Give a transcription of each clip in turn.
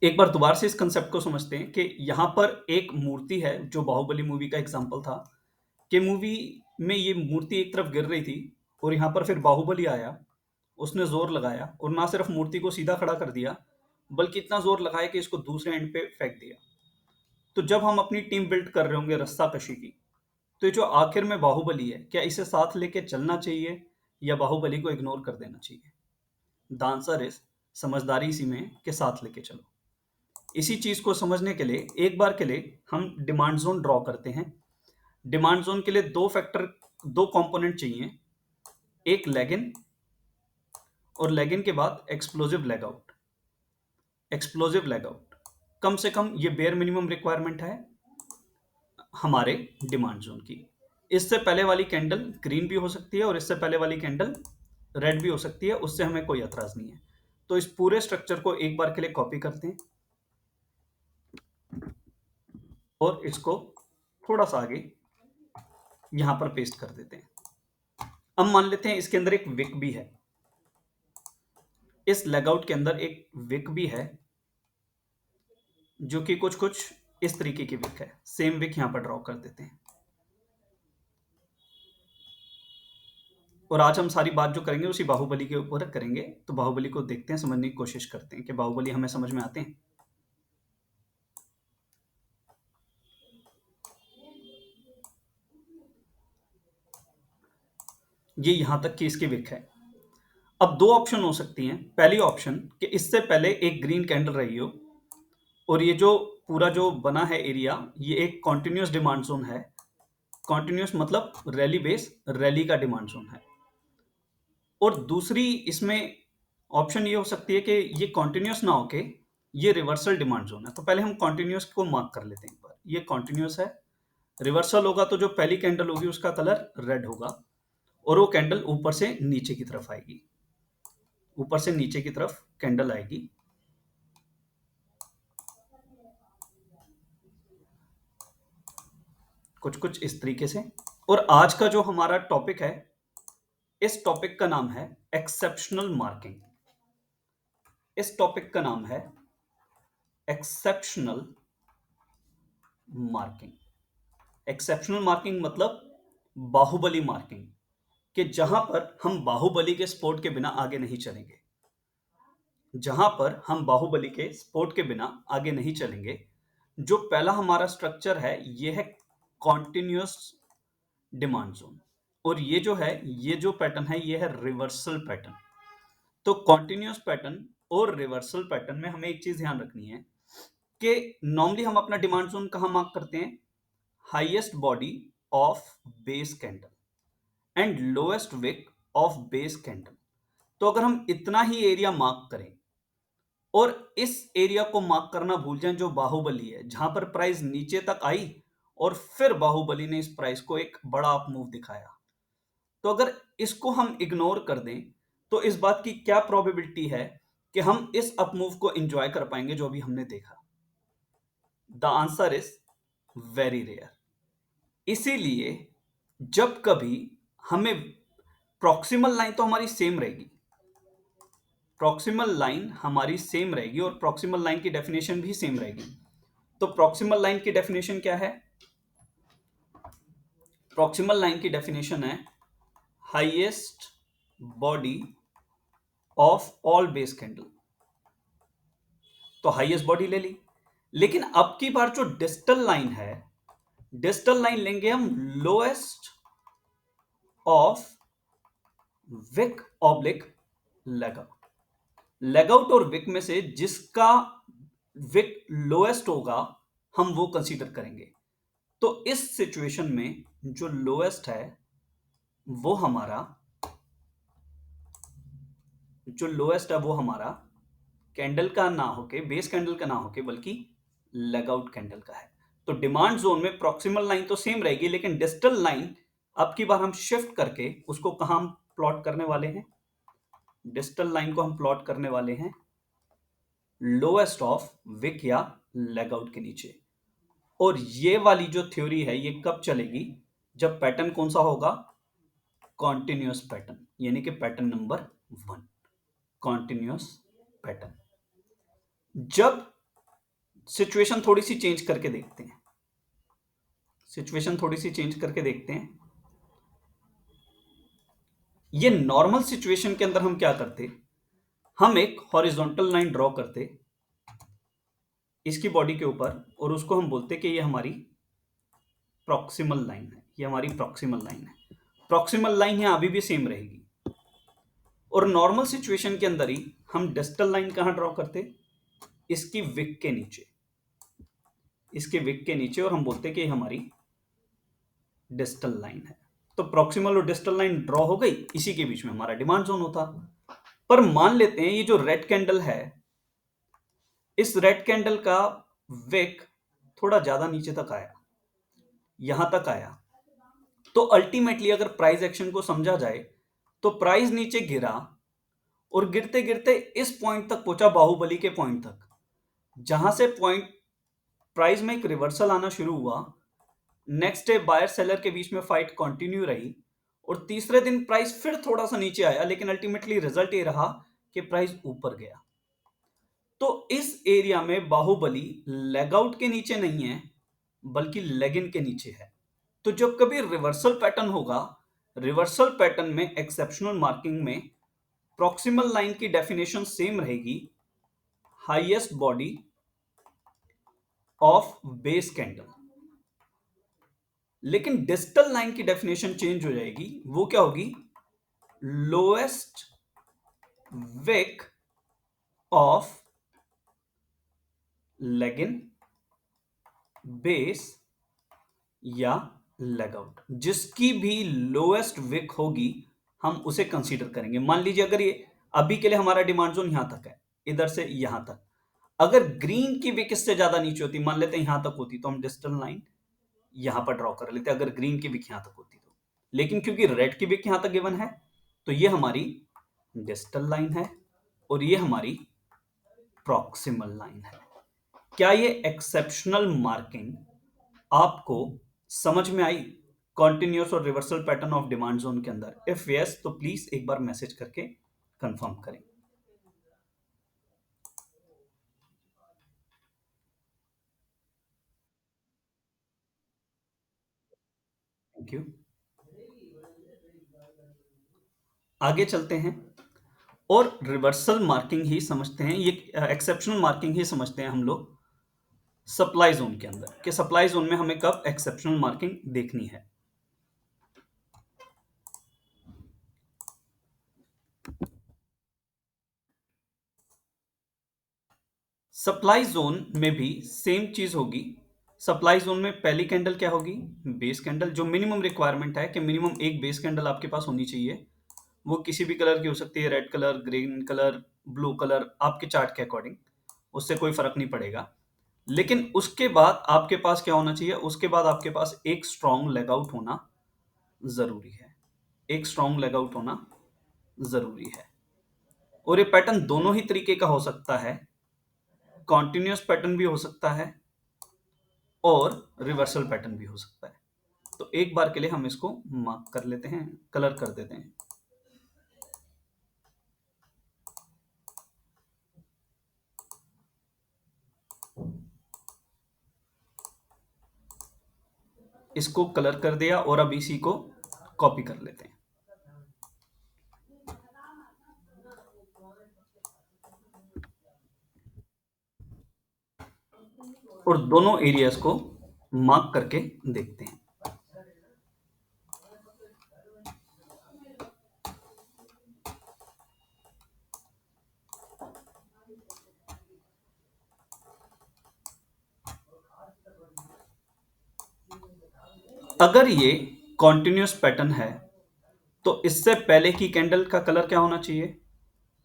एक बार दोबारा से इस कंसेप्ट को समझते हैं कि यहाँ पर एक मूर्ति है, जो बाहुबली मूवी का एग्ज़ाम्पल था, कि मूवी में ये मूर्ति एक तरफ गिर रही थी और यहाँ पर फिर बाहुबली आया, उसने ज़ोर लगाया और ना सिर्फ़ मूर्ति को सीधा खड़ा कर दिया, बल्कि इतना ज़ोर लगाया कि इसको दूसरे एंड पे फेंक दिया। तो जब हम अपनी टीम बिल्ड कर रहे होंगे रस्साकशी की, तो ये जो आखिर में बाहुबली है, क्या इसे साथ लेके चलना चाहिए या बाहुबली को इग्नोर कर देना चाहिए? द आंसर इज़ समझदारी इसी में है कि साथ लेके चलो। इसी चीज़ को समझने के लिए एक बार के लिए हम डिमांड ज़ोन ड्रॉ करते हैं। डिमांड ज़ोन के लिए 2 कंपोनेंट चाहिए, एक लेग इन और लेग इन के बाद explosive leg out. Explosive leg out कम से कम ये बेयर मिनिमम रिक्वायरमेंट है हमारे डिमांड ज़ोन की। इससे पहले वाली कैंडल ग्रीन भी हो सकती है और इससे पहले वाली कैंडल रेड भी हो सकती है, उससे हमें कोई एतराज़ नहीं है। तो इस पूरे स्ट्रक्चर को एक बार के लिए कॉपी करते हैं और इसको थोड़ा-सा आगे यहाँ पर पेस्ट कर देते हैं। अब मान लेते हैं इसके अंदर एक विक भी है। इस लेग आउट के अंदर एक विक भी है, जो कि कुछ-कुछ इस तरीके की विक है। सेम विक यहाँ पर ड्रॉ कर देते हैं। और आज हम सारी बात जो करेंगे उसी बाहुबली के ऊपर करेंगे। तो बाहुबली को देखते हैं, समझने की कोशिश करते हैं कि बाहुबली हमें समझ में आते हैं। ये यहाँ तक की इसकी विक है। अब 2 ऑप्शन हो सकती हैं। पहली ऑप्शन कि इससे पहले एक ग्रीन कैंडल रही हो और ये जो पूरा जो बना है एरिया, ये एक कंटीन्यूअस डिमांड ज़ोन है। कंटीन्यूअस मतलब रैली बेस, रैली का डिमांड ज़ोन है। और दूसरी इसमें ऑप्शन ये हो सकती है कि ये कंटीन्यूअस ना होके ये रिवर्सल डिमांड ज़ोन है। तो पहले हम कंटीन्यूअस को मार्क कर लेते हैं एक बार। ये कंटीन्यूअस है, रिवर्सल होगा तो जो पहली कैंडल होगी उसका कलर रेड होगा और वो कैंडल ऊपर से नीचे की तरफ आएगी। ऊपर से नीचे की तरफ कैंडल आएगी। कुछ-कुछ इस तरीके से। और आज का जो हमारा टॉपिक है, इस टॉपिक का नाम है एक्सेप्शनल मार्किंग। इस टॉपिक का नाम है एक्सेप्शनल मार्किंग। एक्सेप्शनल मार्किंग मतलब बाहुबली मार्किंग, कि जहां पर हम बाहुबली के सपोर्ट के बिना आगे नहीं चलेंगे। जहां पर हम बाहुबली के सपोर्ट के बिना आगे नहीं चलेंगे। जो पहला हमारा स्ट्रक्चर है, ये है कॉन्टिन्यूअस डिमांड जोन। और ये जो है, ये जो पैटर्न है, ये है रिवर्सल पैटर्न। तो कॉन्टिन्यूअस पैटर्न और रिवर्सल पैटर्न में हमें एक चीज ध्यान रखनी है कि नॉर्मली हम अपना डिमांड जोन कहां मार्क करते हैं? Highest body of base candle and lowest wick of base candle. तो अगर हम इतना ही एरिया मार्क करें और इस एरिया को मार्क करना भूल जाएं जो बाहुबली है, जहां पर प्राइस नीचे तक आई और फिर बाहुबली ने इस प्राइस को एक बड़ा अप मूव दिखाया, तो अगर इसको हम इग्नोर कर दें तो इस बात की क्या प्रोबेबिलिटी है कि हम इस अप मूव को एंजॉय कर पाएंगे जो अभी हमने देखा? The answer is very rare. इसीलिए जब कभी हमें प्रॉक्सिमल लाइन तो हमारी सेम रहेगी, प्रॉक्सिमल लाइन हमारी सेम रहेगी और प्रॉक्सिमल लाइन की डेफिनेशन भी सेम रहेगी। तो प्रॉक्सिमल लाइन की डेफिनेशन क्या है? प्रॉक्सिमल लाइन की डेफिनेशन है highest body of all base candle. तो हाईएस्ट बॉडी ले ली, लेकिन अब की बार जो डिस्टल लाइन है, डिस्टल लाइन लेंगे हम लोएस्ट ऑफ विक ऑब्लिक लेगआउट। लेगआउट और विक में से जिसका विक लोएस्ट होगा हम वो कंसीडर करेंगे। तो इस सिचुएशन में जो लोएस्ट है वो हमारा, जो लोएस्ट है वो हमारा कैंडल का ना होके, बेस कैंडल का ना होके, बल्कि लेगआउट कैंडल का है। तो डिमांड जोन में प्रॉक्सिमल लाइन तो सेम रहेगी, लेकिन डिस्टल लाइन अब की बार हम शिफ्ट करके उसको कहां हम प्लॉट करने वाले हैं? डिस्टल लाइन को हम प्लॉट करने वाले हैं लोएस्ट ऑफ विक या लेगआउट के नीचे। और ये वाली जो थ्योरी है ये कब चलेगी? जब पैटर्न कौन सा होगा? कॉन्टिन्यूअस पैटर्न, यानी कि पैटर्न नंबर 1, कॉन्टिन्यूअस पैटर्न। जब सिचुएशन थोड़ी सी चेंज करके देखते हैं। सिचुएशन थोड़ी सी चेंज करके देखते हैं। ये नॉर्मल सिचुएशन के अंदर हम क्या करते, हम एक हॉरिजॉन्टल लाइन ड्रॉ करते इसकी बॉडी के ऊपर, और उसको हम बोलते कि ये हमारी प्रॉक्सिमल लाइन है, ये हमारी प्रॉक्सिमल लाइन है। प्रॉक्सिमल लाइन यहाँ अभी भी सेम रहेगी। और नॉर्मल सिचुएशन के अंदर ही हम डिस्टल लाइन कहाँ ड्रॉ करते, इसकी विक के नीचे, इसके विक के नीचे, और हम बोलते कि ये हमारी डिस्टल लाइन है। तो प्रॉक्सिमल और डिस्टल लाइन ड्रॉ हो गई, इसी के बीच में हमारा डिमांड जोन होता। पर मान लेते हैं ये जो रेड कैंडल है, इस रेड कैंडल का विक थोड़ा ज्यादा नीचे तक आया, यहां तक आया। तो अल्टीमेटली अगर प्राइस एक्शन को समझा जाए तो प्राइस नीचे गिरा और गिरते गिरते इस पॉइंट तक पहुंचा, बाहुबली के पॉइंट तक, जहां से पॉइंट प्राइस में एक रिवर्सल आना शुरू हुआ। नेक्स्ट डे बायर सेलर के बीच में फाइट कंटिन्यू रही, और तीसरे दिन प्राइस फिर थोड़ा सा नीचे आया, लेकिन अल्टीमेटली रिजल्ट ये रहा कि प्राइस ऊपर गया। तो इस एरिया में बाहुबली लेग आउट के नीचे नहीं है, बल्कि लेग इन के नीचे है। तो जब कभी रिवर्सल पैटर्न होगा, रिवर्सल पैटर्न में एक्सेप्शनल मार्किंग में प्रॉक्सिमल लाइन की डेफिनेशन सेम रहेगी, highest body of base candle. लेकिन डिस्टल लाइन की डेफिनेशन चेंज हो जाएगी, वो क्या होगी, lowest wick of leg in, base या लेग आउट। जिसकी भी लोएस्ट विक होगी हम उसे कंसीडर करेंगे। मान लीजिए अगर ये अभी के लिए हमारा डिमांड जोन यहां तक है, इधर से यहां तक, अगर ग्रीन की विक इससे ज्यादा नीचे होती, मान लेते हैं यहां तक होती, तो हम डिस्टल लाइन यहां पर ड्रॉ कर लेते, अगर ग्रीन की विक यहां तक होती तो। लेकिन क्योंकि रेड की विक यहां तक गिवन है, तो ये हमारी डिस्टल लाइन है और ये हमारी प्रॉक्सिमल लाइन है। क्या ये एक्सेप्शनल मार्किंग आपको समझ में आई, कॉन्टिन्यूस और reversal pattern of demand zone के अंदर? इफ यस तो प्लीज एक बार मैसेज करके कंफर्म करें। Thank you. आगे चलते हैं और रिवर्सल मार्किंग ही समझते हैं, ये एक्सेप्शनल मार्किंग ही समझते हैं हम लोग सप्लाई जोन के अंदर, कि सप्लाई जोन में हमें कब एक्सेप्शनल मार्किंग देखनी है। सप्लाई जोन में भी सेम चीज होगी। सप्लाई जोन में पहली कैंडल क्या होगी, बेस कैंडल। जो मिनिमम रिक्वायरमेंट है कि मिनिमम एक बेस कैंडल आपके पास होनी चाहिए, वो किसी भी कलर की हो सकती है, red colour, green colour, blue colour, आपके चार्ट के अकॉर्डिंग, उससे कोई फर्क नहीं पड़ेगा। लेकिन उसके बाद आपके पास क्या होना चाहिए, उसके बाद आपके पास एक स्ट्रॉन्ग लेग आउट होना जरूरी है, एक स्ट्रॉन्ग लेग आउट होना जरूरी है। और ये पैटर्न दोनों ही तरीके का हो सकता है, कॉन्टिन्यूस पैटर्न भी हो सकता है और रिवर्सल पैटर्न भी हो सकता है। तो एक बार के लिए हम इसको मार्क कर लेते हैं, कलर कर देते हैं। इसको कलर कर दिया और अब इसी को कॉपी कर लेते हैं और दोनों एरियाज को मार्क करके देखते हैं। अगर ये कॉन्टिन्यूस पैटर्न है तो इससे पहले की कैंडल का कलर क्या होना चाहिए,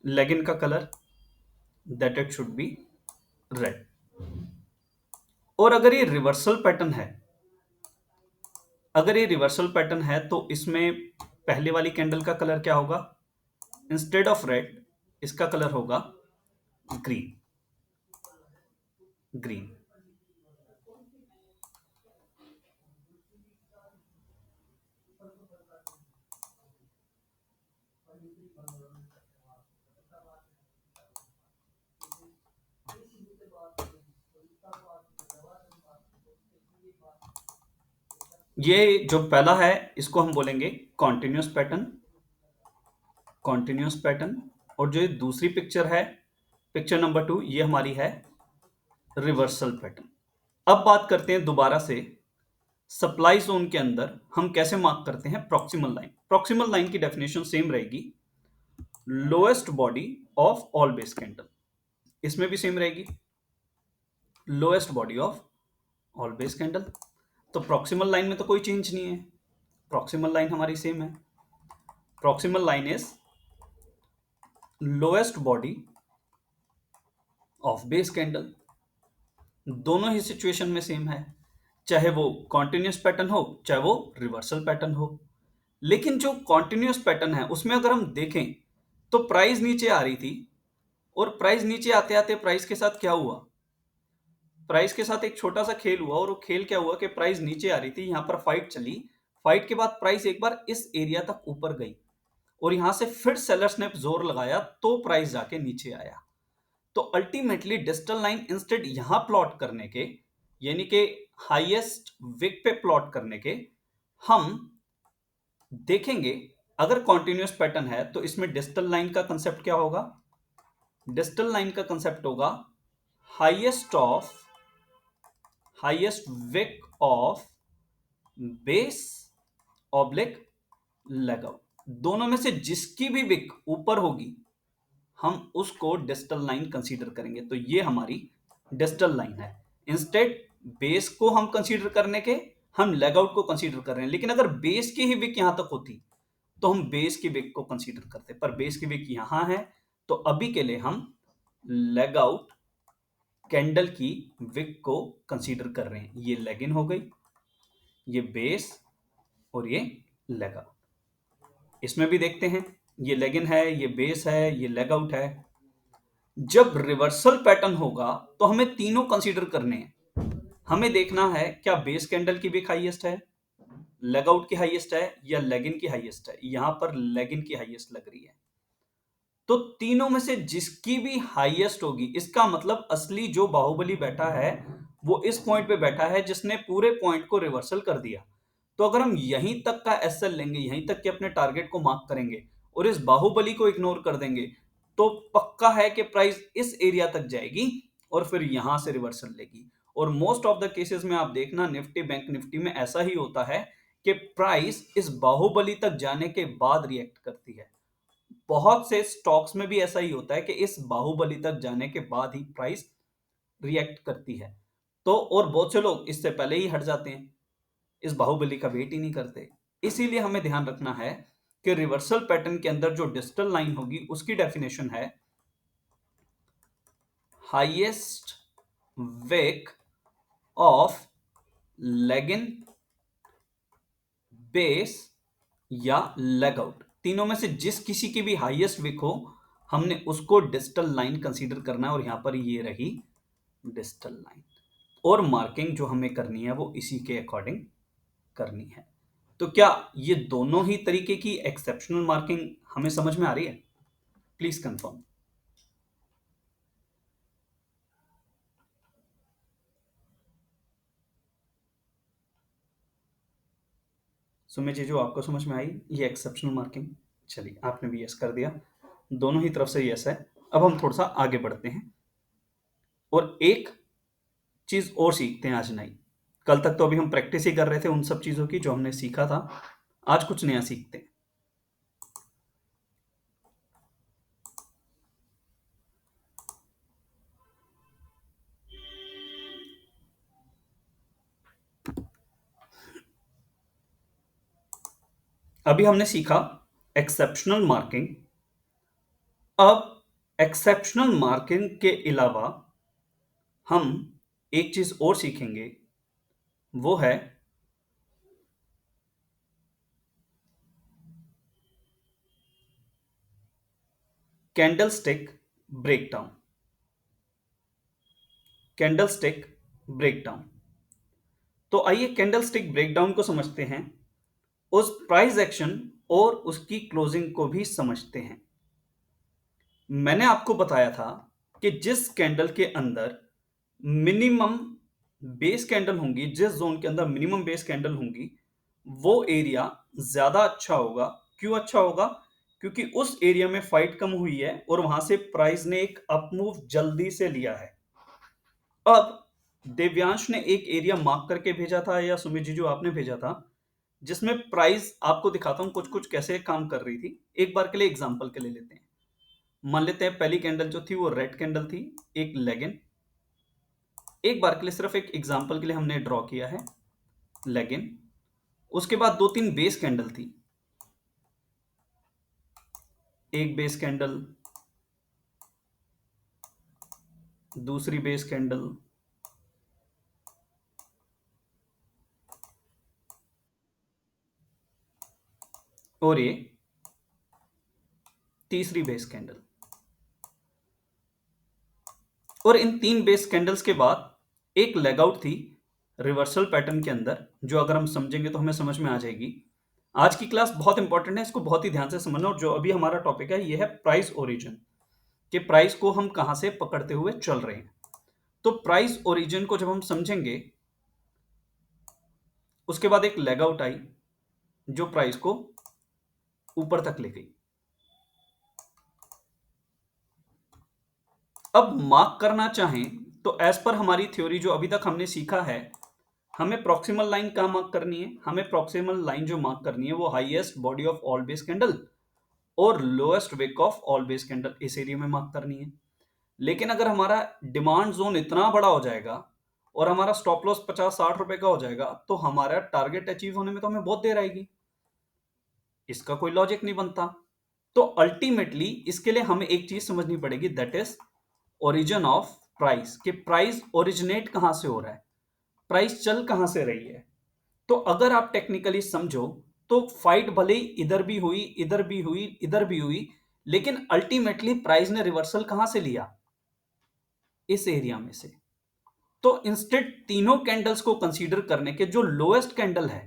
लेगिन का colour, that it should be red. और अगर ये रिवर्सल पैटर्न है, अगर ये रिवर्सल पैटर्न है तो इसमें पहले वाली कैंडल का कलर क्या होगा, इंस्टेड ऑफ रेड इसका कलर होगा ग्रीन, ग्रीन। ये जो पहला है इसको हम बोलेंगे कॉन्टिन्यूस पैटर्न, कॉन्टिन्यूस पैटर्न। और जो ये दूसरी पिक्चर है, पिक्चर नंबर 2, ये हमारी है रिवर्सल पैटर्न। अब बात करते हैं दोबारा से सप्लाई जोन के अंदर हम कैसे मार्क करते हैं प्रॉक्सिमल लाइन। प्रॉक्सिमल लाइन की डेफिनेशन सेम रहेगी, lowest body of all base candle. इसमें भी सेम रहेगी, lowest body of all base candle. तो प्रॉक्सिमल लाइन में तो कोई चेंज नहीं है, प्रॉक्सिमल लाइन हमारी सेम है। Proximal line is lowest body of base candle. दोनों ही सिचुएशन में सेम है, चाहे वो कॉन्टिन्यूस पैटर्न हो चाहे वो रिवर्सल पैटर्न हो। लेकिन जो कॉन्टिन्यूस पैटर्न है उसमें अगर हम देखें तो प्राइस नीचे आ रही थी, और प्राइस नीचे आते आते प्राइस के साथ क्या हुआ, प्राइस के साथ एक छोटा सा खेल हुआ। और वो खेल क्या हुआ कि प्राइस नीचे आ रही थी, यहां पर फाइट चली, फाइट के बाद प्राइस एक बार इस एरिया तक ऊपर गई, और यहां से फिर सेलर्स ने जोर लगाया तो प्राइस जाके नीचे आया। तो अल्टीमेटली डिजिटल लाइन इंस्टेड यहां प्लॉट करने के, यानी कि हाईएस्ट विक पे प्लॉट करने के, हम देखेंगे अगर कॉन्टिन्यूस पैटर्न है तो इसमें डिजिटल लाइन का कंसेप्ट क्या होगा। डिजिटल लाइन का कंसेप्ट होगा highest of, highest wick of base oblique leg out. दोनों में से जिसकी भी विक ऊपर होगी हम उसको डिजिटल लाइन कंसीडर करेंगे। तो ये हमारी डिजिटल लाइन है। इंस्टेड बेस को हम कंसीडर करने के हम लेग आउट को कंसीडर कर रहे हैं, लेकिन अगर बेस की ही विक यहां तक होती तो हम बेस की विक को कंसीडर करते, पर बेस की विक यहां है तो अभी के लिए हम लेग आउट कैंडल की विक को कंसीडर कर रहे हैं। ये लेग इन हो गई, ये बेस, और ये लेग आउट। इसमें भी देखते हैं, ये लेग इन है, ये बेस है, ये लेग आउट है। जब रिवर्सल पैटर्न होगा तो हमें तीनों कंसीडर करने हैं। हमें देखना है क्या बेस कैंडल की विक हाईएस्ट है, लेग आउट की हाईएस्ट है, या लेग इन की हाईएस्ट है। यहां पर लेग इन की हाईएस्ट लग रही है, तो तीनों में से जिसकी भी हाईएस्ट होगी, इसका मतलब असली जो बाहुबली बैठा है वो इस पॉइंट पे बैठा है जिसने पूरे पॉइंट को रिवर्सल कर दिया। तो अगर हम यहीं तक का एसएल लेंगे, यहीं तक के अपने टारगेट को मार्क करेंगे और इस बाहुबली को इग्नोर कर देंगे, तो पक्का है कि प्राइस इस एरिया तक जाएगी और फिर यहां से रिवर्सल लेगी। और मोस्ट ऑफ द केसेस में आप देखना निफ्टी बैंक निफ्टी में ऐसा ही होता है कि प्राइस इस बाहुबली तक जाने के बाद रिएक्ट करती है। बहुत से स्टॉक्स में भी ऐसा ही होता है कि इस बाहुबली तक जाने के बाद ही प्राइस रिएक्ट करती है। तो और बहुत से लोग इससे पहले ही हट जाते हैं, इस बाहुबली का वेट ही नहीं करते। इसीलिए हमें ध्यान रखना है कि रिवर्सल पैटर्न के अंदर जो डिजिटल लाइन होगी उसकी डेफिनेशन है highest wick of leg in, base या लेग आउट। तीनों में से जिस किसी की भी हाईएस्ट विक हो हमने उसको डिजिटल लाइन कंसीडर करना है, और यहां पर ये रही डिजिटल लाइन। और मार्किंग जो हमें करनी है वो इसी के अकॉर्डिंग करनी है। तो क्या ये दोनों ही तरीके की एक्सेप्शनल मार्किंग हमें समझ में आ रही है? Please confirm. सुमित जी, जो आपको समझ में आई ये एक्सेप्शनल मार्किंग, चलिए आपने भी यस कर दिया, दोनों ही तरफ से यस है। अब हम थोड़ा सा आगे बढ़ते हैं और एक चीज और सीखते हैं आज नई। कल तक तो अभी हम प्रैक्टिस ही कर रहे थे उन सब चीजों की जो हमने सीखा था, आज कुछ नया सीखते हैं। अभी हमने सीखा एक्सेप्शनल मार्किंग। अब एक्सेप्शनल मार्किंग के अलावा हम एक चीज और सीखेंगे, वो है कैंडलस्टिक ब्रेकडाउन। Candlestick breakdown. तो आइए कैंडलस्टिक ब्रेकडाउन को समझते हैं, उस प्राइस एक्शन और उसकी क्लोजिंग को भी समझते हैं। मैंने आपको बताया था कि जिस कैंडल के अंदर मिनिमम बेस कैंडल होंगी, जिस जोन के अंदर मिनिमम बेस कैंडल होंगी वो एरिया ज्यादा अच्छा होगा। क्यों अच्छा होगा? क्योंकि उस एरिया में फाइट कम हुई है और वहां से प्राइस ने एक अपमूव जल्दी से लिया है। अब दिव्यांश ने एक एरिया मार्क करके भेजा था, या सुमित जी जो आपने भेजा था, जिसमें प्राइस आपको दिखाता हूं कुछ कुछ कैसे काम कर रही थी। एक बार के लिए एग्जांपल के लिए लेते हैं। मान लेते हैं पहली कैंडल जो थी वो रेड कैंडल थी, एक लेगिन। एक बार के लिए सिर्फ एक एग्जांपल के लिए हमने ड्रॉ किया है लेगिन। उसके बाद दो तीन बेस कैंडल थी, एक बेस कैंडल, दूसरी बेस कैंडल, और ये तीसरी बेस कैंडल। और इन तीन बेस कैंडल्स के बाद एक लेग आउट थी रिवर्सल पैटर्न के अंदर, जो अगर हम समझेंगे तो हमें समझ में आ जाएगी। आज की क्लास बहुत इंपॉर्टेंट है, इसको बहुत ही ध्यान से समझना। और जो अभी हमारा टॉपिक है ये है प्राइस ओरिजिन, कि प्राइस को हम कहां से पकड़ते हुए चल रहे हैं। तो प्राइस ओरिजिन को जब हम समझेंगे, उसके बाद एक लेग आउट आई जो प्राइस को ऊपर तक ले गई। अब मार्क करना चाहें तो एज पर हमारी थ्योरी जो अभी तक हमने सीखा है, हमें प्रॉक्सिमल लाइन कहां मार्क करनी है? हमें प्रॉक्सिमल लाइन जो मार्क करनी है वो highest body of all base candle और lowest wick of all base candle, इस एरिया में मार्क करनी है। लेकिन अगर हमारा डिमांड जोन इतना बड़ा हो जाएगा और हमारा स्टॉप लॉस 50-60 रुपए का हो जाएगा, तो हमारा टारगेट अचीव होने में तो हमें बहुत देर आएगी। इसका कोई लॉजिक नहीं बनता। तो अल्टीमेटली इसके लिए हमें एक चीज समझनी पड़ेगी, that is origin of price, कि प्राइस ओरिजिनेट कहां से हो रहा है, प्राइस चल कहां से रही है। तो अगर आप टेक्निकली समझो तो फाइट भले ही इधर भी हुई, इधर भी हुई, इधर भी हुई, लेकिन अल्टीमेटली प्राइस ने रिवर्सल कहां से लिया? इस एरिया में से। तो इंस्टेड तीनों कैंडल्स को कंसीडर करने के जो लोएस्ट कैंडल है,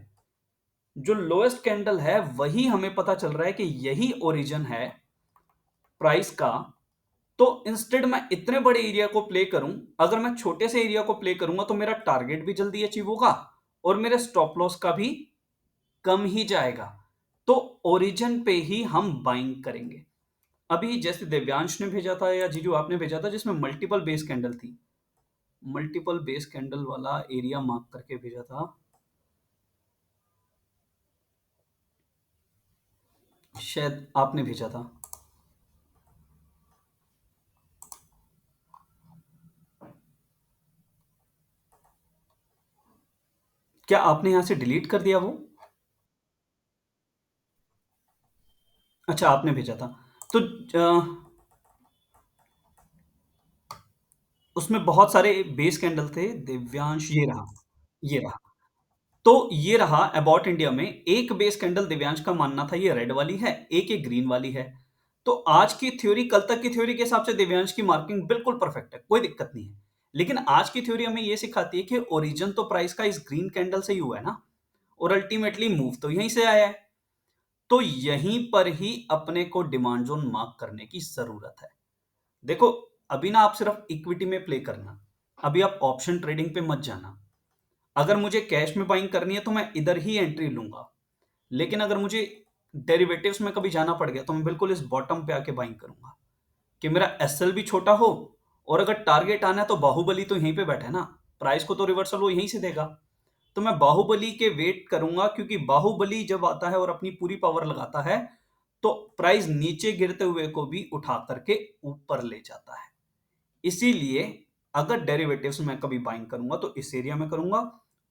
जो लोएस्ट कैंडल है वही हमें पता चल रहा है कि यही ओरिजिन है प्राइस का। तो इंस्टेड मैं इतने बड़े एरिया को प्ले करूं, अगर मैं छोटे से एरिया को प्ले करूंगा तो मेरा टारगेट भी जल्दी अचीव होगा और मेरे स्टॉप लॉस का भी कम ही जाएगा। तो ओरिजिन पे ही हम बाइंग करेंगे। अभी जैसे दिव्यांश ने भेजा था या जीजू आपने भेजा था जिसमें मल्टीपल बेस कैंडल थी, मल्टीपल बेस कैंडल वाला एरिया मार्क करके भेजा था, शायद आपने भेजा था। क्या आपने यहां से डिलीट कर दिया वो? अच्छा, आपने भेजा था। तो उसमें बहुत सारे बेस कैंडल थे दिव्यांश, ये रहा, ये रहा। तो ये रहा अबाउट इंडिया में एक बेस कैंडल दिव्यांश का मानना था ये रेड वाली है, एक ये ग्रीन वाली है। तो आज की थ्योरी, कल तक की थ्योरी के हिसाब से दिव्यांश की मार्किंग बिल्कुल परफेक्ट है, कोई दिक्कत नहीं है। लेकिन आज की थ्योरी हमें ये सिखाती है कि ओरिजिन तो प्राइस का इस ग्रीन कैंडल से ही हुआ है ना, और अल्टीमेटली मूव तो यहीं से आया है। तो यहीं पर ही अपने को डिमांड जोन मार्क करने की जरूरत है। देखो, अभी ना आप सिर्फ इक्विटी में प्ले करना, अभी आप ऑप्शन ट्रेडिंग पे मत जाना। अगर मुझे कैश में बाइंग करनी है तो मैं इधर ही एंट्री लूंगा, लेकिन अगर मुझे डेरिवेटिव्स में कभी जाना पड़ गया तो मैं बिल्कुल इस बॉटम पे आके बाइंग करूंगा, कि मेरा एसएल भी छोटा हो, और अगर टारगेट आना है तो बाहुबली तो यहीं पे बैठा है ना, प्राइस को तो रिवर्सल वो यहीं से देगा। तो मैं बाहुबली के वेट करूंगा, क्योंकि बाहुबली जब आता है और अपनी पूरी पावर लगाता है तो प्राइस नीचे गिरते हुए को भी उठा करके ऊपर ले जाता है। इसीलिए अगर डेरिवेटिव्स में कभी बाइंग करूंगा तो इस एरिया में करूंगा,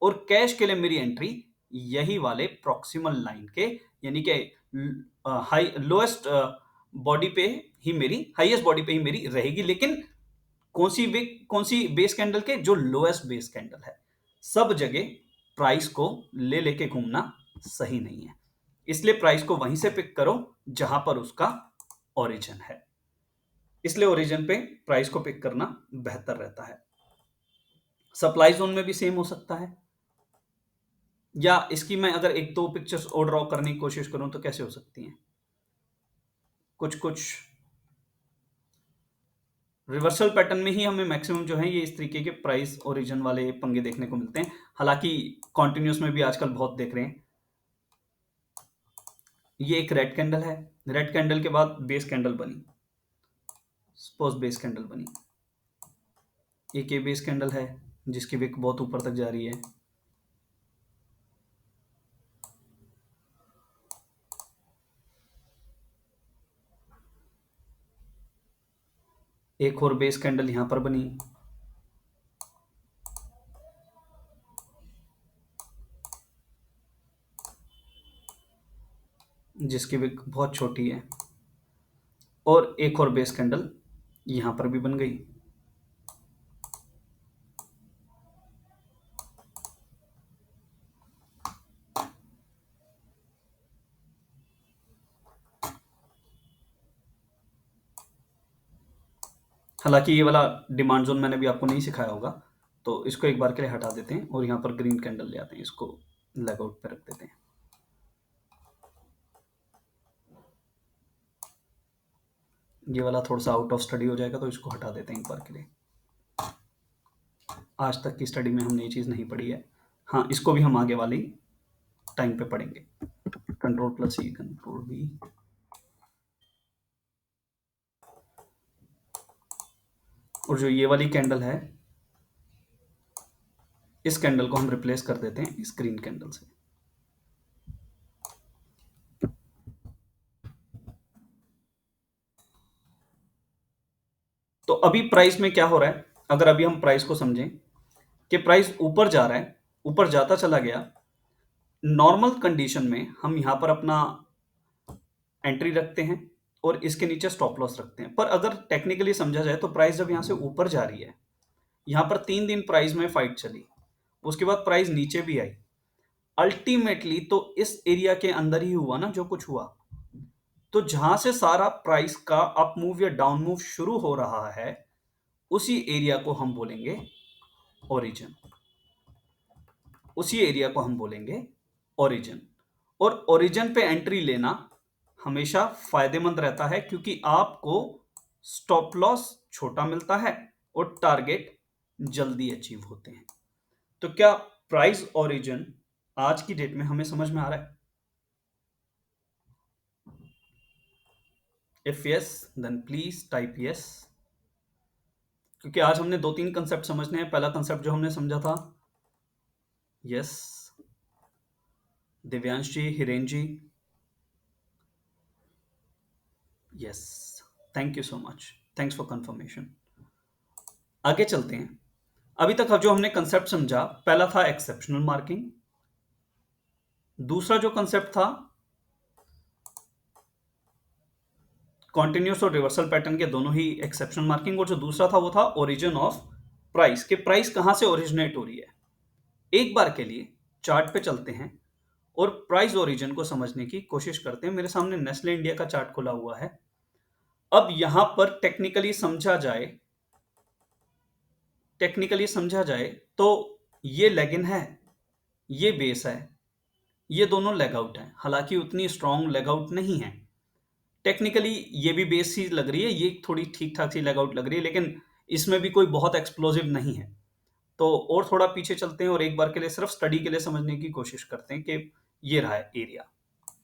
और कैश के लिए मेरी एंट्री यही वाले प्रॉक्सिमल लाइन के, यानी कि हाई लोएस्ट बॉडी पे ही मेरी, हाईएस्ट बॉडी पे ही मेरी रहेगी। लेकिन कौन सी बेस कैंडल के? जो लोएस्ट बेस कैंडल है। सब जगह प्राइस को ले लेके घूमना सही नहीं है, इसलिए प्राइस को वहीं से पिक करो जहां पर उसका ओरिजिन है। इसलिए ओरिजिन पे प्राइस को पिक करना बेहतर रहता है। सप्लाई जोन में भी सेम हो सकता है, या इसकी मैं अगर एक दो पिक्चर्स और ड्रॉ करने की कोशिश करूं तो कैसे हो सकती हैं? कुछ कुछ रिवर्सल पैटर्न में ही हमें मैक्सिमम जो है ये इस तरीके के प्राइस ओरिजिन वाले पंगे देखने को मिलते हैं। हालांकि कॉन्टिन्यूस में भी आजकल बहुत देख रहे हैं, ये एक रेड कैंडल है, रेड कैंडल के बाद बेस कैंडल बनी, सपोज बेस कैंडल बनी, एक ये बेस कैंडल है जिसकी विक बहुत ऊपर तक जा रही है, एक और बेस कैंडल यहां पर बनी, जिसकी विक बहुत छोटी है, और एक और बेस कैंडल यहां पर भी बन गई। हालांकि ये वाला डिमांड जोन मैंने भी आपको नहीं सिखाया होगा, तो इसको एक बार के लिए हटा देते हैं और यहाँ पर ग्रीन कैंडल ले आते हैं, इसको लेग आउट पे रख देते हैं। ये वाला थोड़ा सा आउट ऑफ स्टडी हो जाएगा, तो इसको हटा देते हैं एक बार के लिए। आज तक की स्टडी में हमने ये चीज़ नहीं पढ़ी है। हाँ, इसको भी हम आगे वाली टाइम पे पढ़ेंगे। Ctrl+C, Ctrl+V। और जो ये वाली कैंडल है, इस कैंडल को हम रिप्लेस कर देते हैं इस ग्रीन कैंडल से। तो अभी प्राइस में क्या हो रहा है, अगर अभी हम प्राइस को समझें कि प्राइस ऊपर जा रहा है, ऊपर जाता चला गया। नॉर्मल कंडीशन में हम यहां पर अपना एंट्री रखते हैं और इसके नीचे स्टॉप लॉस रखते हैं। पर अगर टेक्निकली समझा जाए तो प्राइस जब यहां से ऊपर जा रही है, यहां पर 3 दिन प्राइस में फाइट चली, उसके बाद प्राइस नीचे भी आई, अल्टीमेटली तो इस एरिया के अंदर ही हुआ ना जो कुछ हुआ। तो जहां से सारा प्राइस का अप मूव या डाउन मूव शुरू हो रहा है, उसी एरिया को हम बोलेंगे ओरिजिन। उसी एरिया को हम बोलेंगे ओरिजिन। और ओरिजिन पे एंट्री लेना हमेशा फायदेमंद रहता है, क्योंकि आपको स्टॉप लॉस छोटा मिलता है और टारगेट जल्दी अचीव होते हैं। तो क्या प्राइस ओरिजिन आज की डेट में हमें समझ में आ रहा है? If yes, then please type yes. क्योंकि आज हमने 2-3 कंसेप्ट समझने हैं। पहला कंसेप्ट जो हमने समझा था, yes, Divyansh ji, Hiren ji, yes, thank you so much, thanks for confirmation. आगे चलते हैं। अभी तक जो हमने कंसेप्ट समझा, पहला था एक्सेप्शनल मार्किंग, दूसरा जो कंसेप्ट था कॉन्टिन्यूस और रिवर्सल पैटर्न के दोनों ही एक्सेप्शनल मार्किंग, और जो दूसरा था वो था ओरिजिन ऑफ प्राइस, के प्राइस कहां से ओरिजिनेट हो रही है। एक बार के लिए चार्ट पे चलते हैं और प्राइस ओरिजिन को समझने की कोशिश करते हैं। मेरे सामने नेस्ले इंडिया का चार्ट खुला हुआ है। अब यहां पर टेक्निकली समझा जाए तो ये लेग इन है, ये बेस है, ये दोनों लेग आउट है। हालांकि उतनी स्ट्रॉन्ग लेग आउट नहीं है, टेक्निकली ये भी बेस सी लग रही है, ये थोड़ी ठीक ठाक सी लेग आउट लग रही है, लेकिन इसमें भी कोई बहुत एक्सप्लोसिव नहीं है। तो और थोड़ा पीछे चलते हैं और एक बार के लिए सिर्फ स्टडी के लिए समझने की कोशिश करते हैं कि ये रहा एरिया,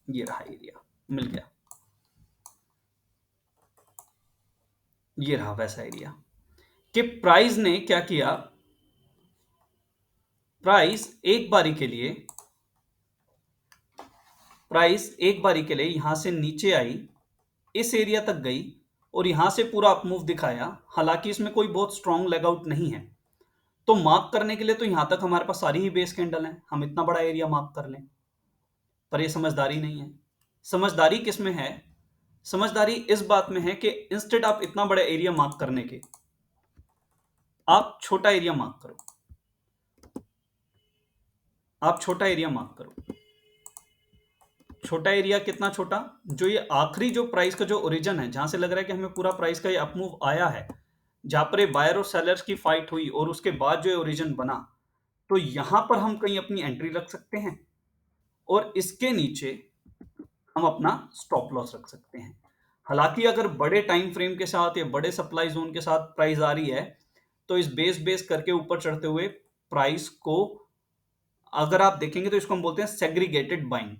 ये रहा एरिया, मिल गया, ये रहा वैसा एरिया। कि प्राइस ने क्या किया, प्राइस एक बारी के लिए यहां से नीचे आई, इस एरिया तक गई और यहां से पूरा अप मूव दिखाया। हालांकि इसमें कोई बहुत स्ट्रॉन्ग लेग आउट नहीं है, तो मार्क करने के लिए तो यहां तक हमारे पास सारी ही बेस कैंडल हैं, हम इतना बड़ा एरिया मार्क कर लें। पर ये समझदारी नहीं है। समझदारी किस में है? समझदारी इस बात में है कि इंस्टेड आप इतना बड़ा एरिया मार्क करने के, आप छोटा एरिया मार्क करो। आप छोटा एरिया मार्क करो। छोटा एरिया कितना छोटा? जो ये आखिरी जो प्राइस का जो ओरिजिन है, जहां से लग रहा है कि हमें पूरा प्राइस का ये अप मूव आया है, जहां पर ये बायर और सेलर्स की फाइट हुई और उसके बाद जो ओरिजिन बना, तो यहां पर हम कहीं अपनी एंट्री रख सकते हैं और इसके नीचे हम अपना स्टॉप लॉस रख सकते हैं। हालांकि अगर बड़े टाइम फ्रेम के साथ या बड़े सप्लाई जोन के साथ प्राइस आ रही है, तो इस बेस करके ऊपर चढ़ते हुए प्राइस को अगर आप देखेंगे तो इसको हम बोलते हैं सेग्रीगेटेड बाइंग।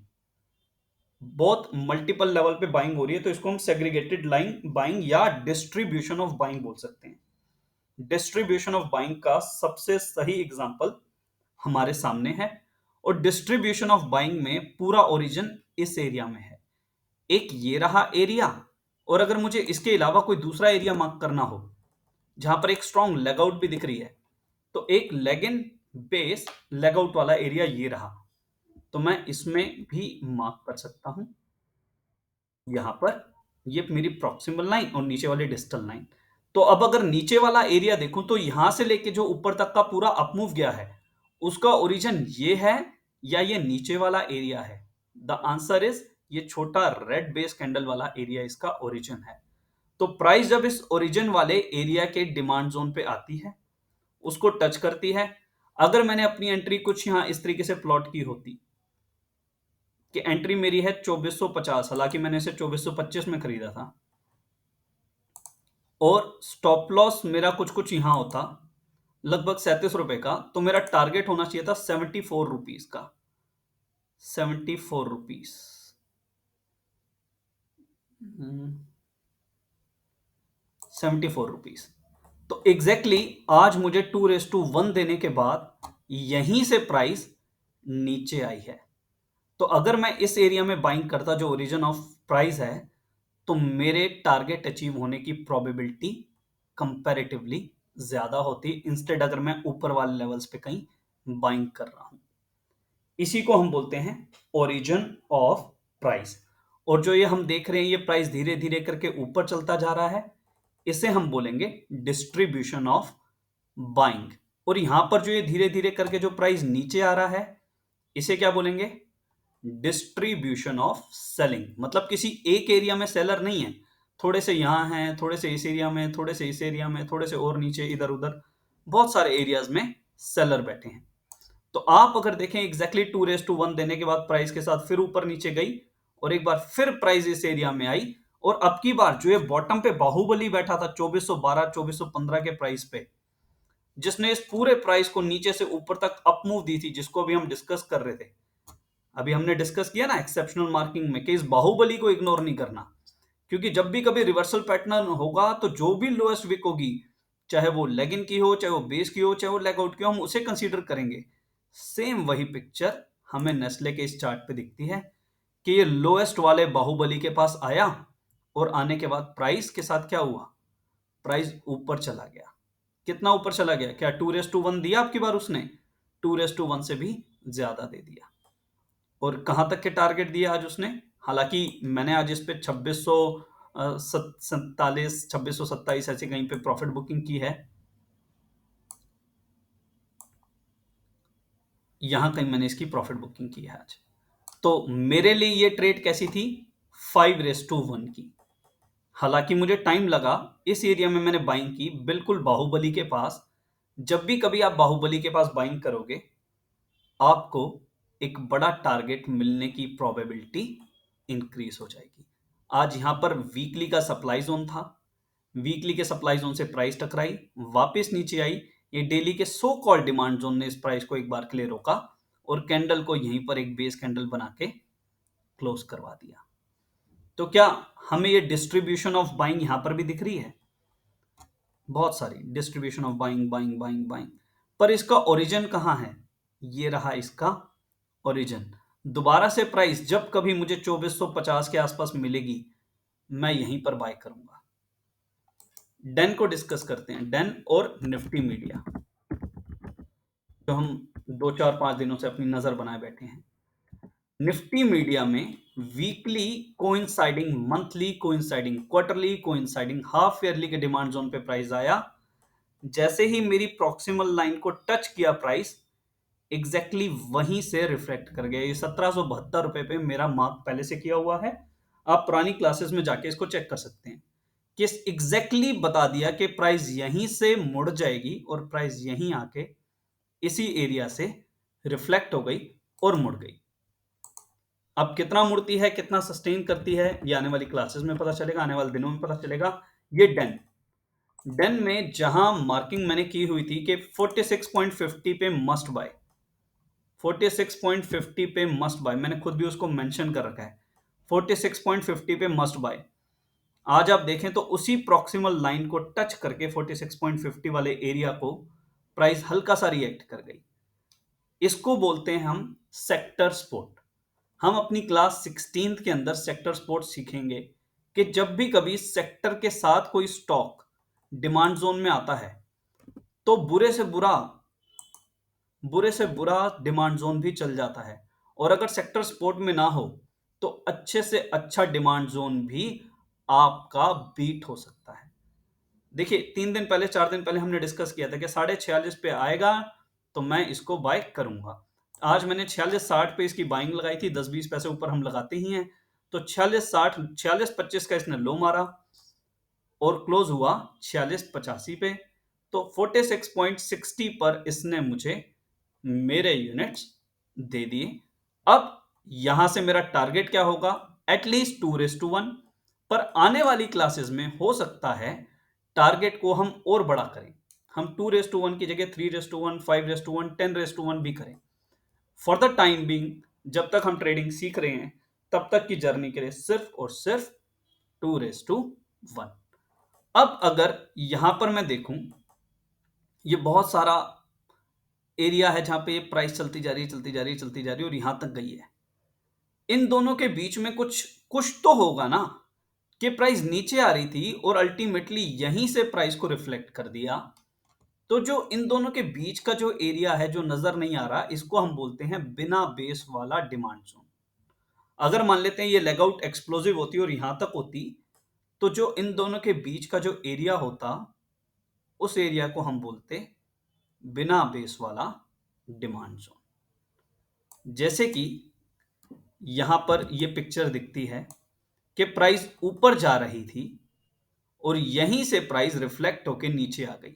बहुत मल्टीपल लेवल पे बाइंग हो रही है, तो इसको हम सेग्रीगेटेड लाइन बाइंग या डिस्ट्रीब्यूशन ऑफ बाइंग बोल सकते हैं। डिस्ट्रीब्यूशन ऑफ बाइंग का सबसे सही एग्जांपल हमारे सामने है, और डिस्ट्रीब्यूशन ऑफ बाइंग में पूरा ओरिजिन इस एरिया में है। एक ये रहा एरिया, और अगर मुझे इसके अलावा कोई दूसरा एरिया मार्क करना हो जहां पर एक स्ट्रॉन्ग लेग आउट भी दिख रही है, तो एक leg in base leg out वाला एरिया ये रहा, तो मैं इसमें भी मार्क कर सकता हूं। यहां पर ये मेरी प्रॉक्सिमल लाइन और नीचे वाली डिस्टल लाइन। तो अब अगर नीचे वाला एरिया देखूं तो यहां से लेके जो ऊपर तक का पूरा अपमूव गया है, उसका ओरिजिन ये है या ये नीचे वाला एरिया है? द आंसर इज ये छोटा रेड बेस कैंडल वाला एरिया इसका ओरिजिन है। तो प्राइस जब इस ओरिजिन वाले एरिया के डिमांड जोन पे आती है, उसको टच करती है। अगर मैंने अपनी एंट्री कुछ यहां इस तरीके से प्लॉट की होती कि एंट्री मेरी है 2450, हालांकि मैंने इसे 2425 में खरीदा था, और स्टॉप लॉस मेरा कुछ कुछ यहां होता लगभग 37 रुपए का, तो मेरा टारगेट होना चाहिए था 74 रुपीज का। 74 रुपीज, 74 रुपीज। तो एग्जैक्टली आज मुझे 2:1 देने के बाद यहीं से प्राइस नीचे आई है। तो अगर मैं इस एरिया में बाइंग करता जो ओरिजिन ऑफ प्राइस है, तो मेरे टारगेट अचीव होने की प्रोबेबिलिटी कंपैरेटिवली ज्यादा होती, इंस्टेड अगर मैं ऊपर वाले लेवल्स पे कहीं बाइंग कर रहा हूं। इसी को हम बोलते हैं ओरिजिन ऑफ प्राइस। और जो ये हम देख रहे हैं ये प्राइस धीरे धीरे करके ऊपर चलता जा रहा है, इसे हम बोलेंगे डिस्ट्रीब्यूशन ऑफ बाइंग। और यहां पर जो ये धीरे धीरे करके जो प्राइस नीचे आ रहा है, इसे क्या बोलेंगे? Distribution of selling. मतलब किसी एक एरिया में सेलर नहीं है, थोड़े से यहां हैं, थोड़े से इस एरिया में, थोड़े से इस एरिया में, थोड़े से और नीचे इधर उधर, बहुत सारे एरियाज में सेलर बैठे हैं। तो आप अगर देखें एग्जैक्टली 2:1 देने के बाद प्राइस के साथ फिर ऊपर नीचे गई, और एक बार फिर प्राइस इस एरिया में आई, और अब की बार जो ये बॉटम पे बाहुबली बैठा था 2412 2415 के प्राइस पे, जिसने इस पूरे प्राइस को नीचे से ऊपर तक अप मूव दी थी, जिसको अभी हम डिस्कस कर रहे थे। अभी हमने डिस्कस किया ना एक्सेप्शनल मार्किंग में कि इस बाहुबली को इग्नोर नहीं करना, क्योंकि जब भी कभी रिवर्सल पैटर्न होगा तो जो भी लोएस्ट विक होगी, चाहे वो लेग इन की हो, चाहे वो बेस की हो, चाहे वो लेग आउट की हो, हम उसे कंसीडर करेंगे। सेम वही पिक्चर हमें नेस्ले के इस चार्ट पे दिखती है कि ये लोएस्ट वाले बाहुबली के पास आया, और आने के बाद प्राइस के साथ क्या हुआ? प्राइस ऊपर चला गया। कितना ऊपर चला गया? क्या 2:1 दिया आपकी बार उसने? 2:1 से भी ज्यादा दे दिया। और कहां तक के टारगेट दिए आज उसने? हालांकि मैंने आज इस पे 2647 2627 ऐसे कहीं पे प्रॉफिट बुकिंग की है, यहां कहीं मैंने इसकी प्रॉफिट बुकिंग की है आज। तो मेरे लिए ये ट्रेड कैसी थी? 5:1 की। हालांकि मुझे टाइम लगा, इस एरिया में मैंने बाइंग की बिल्कुल बाहुबली के पास। जब भी कभी आप बाहुबली के पास बाइंग करोगे, आपको एक बड़ा टारगेट मिलने की प्रोबेबिलिटी इंक्रीज हो जाएगी। आज यहां पर वीकली का सप्लाई जोन था, वीकली के सप्लाई जोन से प्राइस टकराई, वापस नीचे आई। ये डेली के सो कॉल्ड डिमांड जोन ने इस प्राइस को एक बार के लिए रोका, और कैंडल को यहीं पर एक बेस कैंडल बना के क्लोज करवा दिया। तो क्या हमें ये डिस्ट्रीब्यूशन ऑफ बाइंग यहां पर भी दिख रही है? बहुत सारी distribution of buying buying buying buying, पर इसका ओरिजिन कहां है? ये रहा इसका ओरिजिन। दोबारा से प्राइस जब कभी मुझे 2450 के आसपास मिलेगी, मैं यहीं पर बाय करूंगा। डेन को डिस्कस करते हैं, डेन और निफ्टी मीडिया, जो हम 2 4 5 दिनों से अपनी नजर बनाए बैठे हैं। निफ्टी मीडिया में weekly coinciding, monthly coinciding, quarterly coinciding, half yearly के डिमांड जोन पे प्राइस आया। जैसे ही मेरी प्रॉक्सिमल लाइन को टच किया प्राइस, एग्जैक्टली वहीं से रिफ्लेक्ट कर गया। ये 1772 रुपए पे मेरा मार्क पहले से किया हुआ है, आप पुरानी क्लासेस में जाके इसको चेक कर सकते हैं कि एग्जैक्टली बता दिया कि प्राइस यहीं से मुड़ जाएगी, और प्राइस यहीं आके इसी एरिया से रिफ्लेक्ट हो गई और मुड़ गई। अब कितना मुड़ती है, कितना सस्टेन करती है, ये आने वाली क्लासेस में पता चलेगा, आने वाले दिनों में पता चलेगा। ये डेन, डेन में जहां मार्किंग मैंने की हुई थी कि 46.50 पे मस्ट बाय, 46.50 पे मस्ट बाय, मैंने खुद भी उसको मेंशन कर रखा है। 46.50 पे मस्ट बाय। आज आप देखें तो उसी प्रॉक्सिमल लाइन को टच करके 46.50 वाले एरिया को प्राइस हल्का सा रिएक्ट कर गई। इसको बोलते हैं हम सेक्टर स्पोर्ट। हम अपनी क्लास 16th के अंदर सेक्टर स्पोर्ट सीखेंगे कि जब भी कभी सेक्टर के साथ कोई स्टॉक डिमांड जोन में आता है तो बुरे से बुरा डिमांड जोन भी चल जाता है, और अगर सेक्टर सपोर्ट में ना हो तो अच्छे से अच्छा डिमांड जोन भी आपका बीट हो सकता है। देखिए 3 दिन पहले 4 दिन पहले हमने डिस्कस किया था कि 46.5 पे आएगा तो मैं इसको बाय करूंगा। आज मैंने 46.60 पे इसकी बाइंग लगाई थी, 10-20 पैसे ऊपर हम लगाते ही हैं। तो 46.60 46.25 का इसने लो मारा और क्लोज हुआ 46.85 पे। तो 46.60 पर इसने मुझे मेरे यूनिट्स दे दिए। अब यहां से मेरा टारगेट क्या होगा? एटलीस्ट 2:1। पर आने वाली क्लासेस में हो सकता है टारगेट को हम और बड़ा करें, हम 2:1 की जगह 3:1, 5:1, 10:1 भी करें। फॉर द टाइम बीइंग, जब तक हम ट्रेडिंग सीख रहे हैं तब तक की जर्नी के लिए सिर्फ और सिर्फ 2:1। अब अगर यहां पर मैं देखूं, ये बहुत सारा एरिया है जहां पे ये प्राइस चलती जा रही है, चलती जा रही है, चलती जा रही है और यहां तक गई है। इन दोनों के बीच में कुछ कुछ तो होगा ना, कि प्राइस नीचे आ रही थी और अल्टीमेटली यहीं से प्राइस को रिफ्लेक्ट कर दिया। तो जो इन दोनों के बीच का जो एरिया है जो नजर नहीं आ रहा, इसको हम बोलते हैं बिना बेस वाला डिमांड जोन। अगर मान लेते हैं ये लेग आउट एक्सप्लोसिव होती और यहां तक होती, तो जो इन दोनों के बीच का जो एरिया होता, उस एरिया को हम बोलते बिना बेस वाला डिमांड जोन। जैसे कि यहां पर ये पिक्चर दिखती है कि प्राइस ऊपर जा रही थी और यहीं से प्राइस रिफ्लेक्ट होकर नीचे आ गई।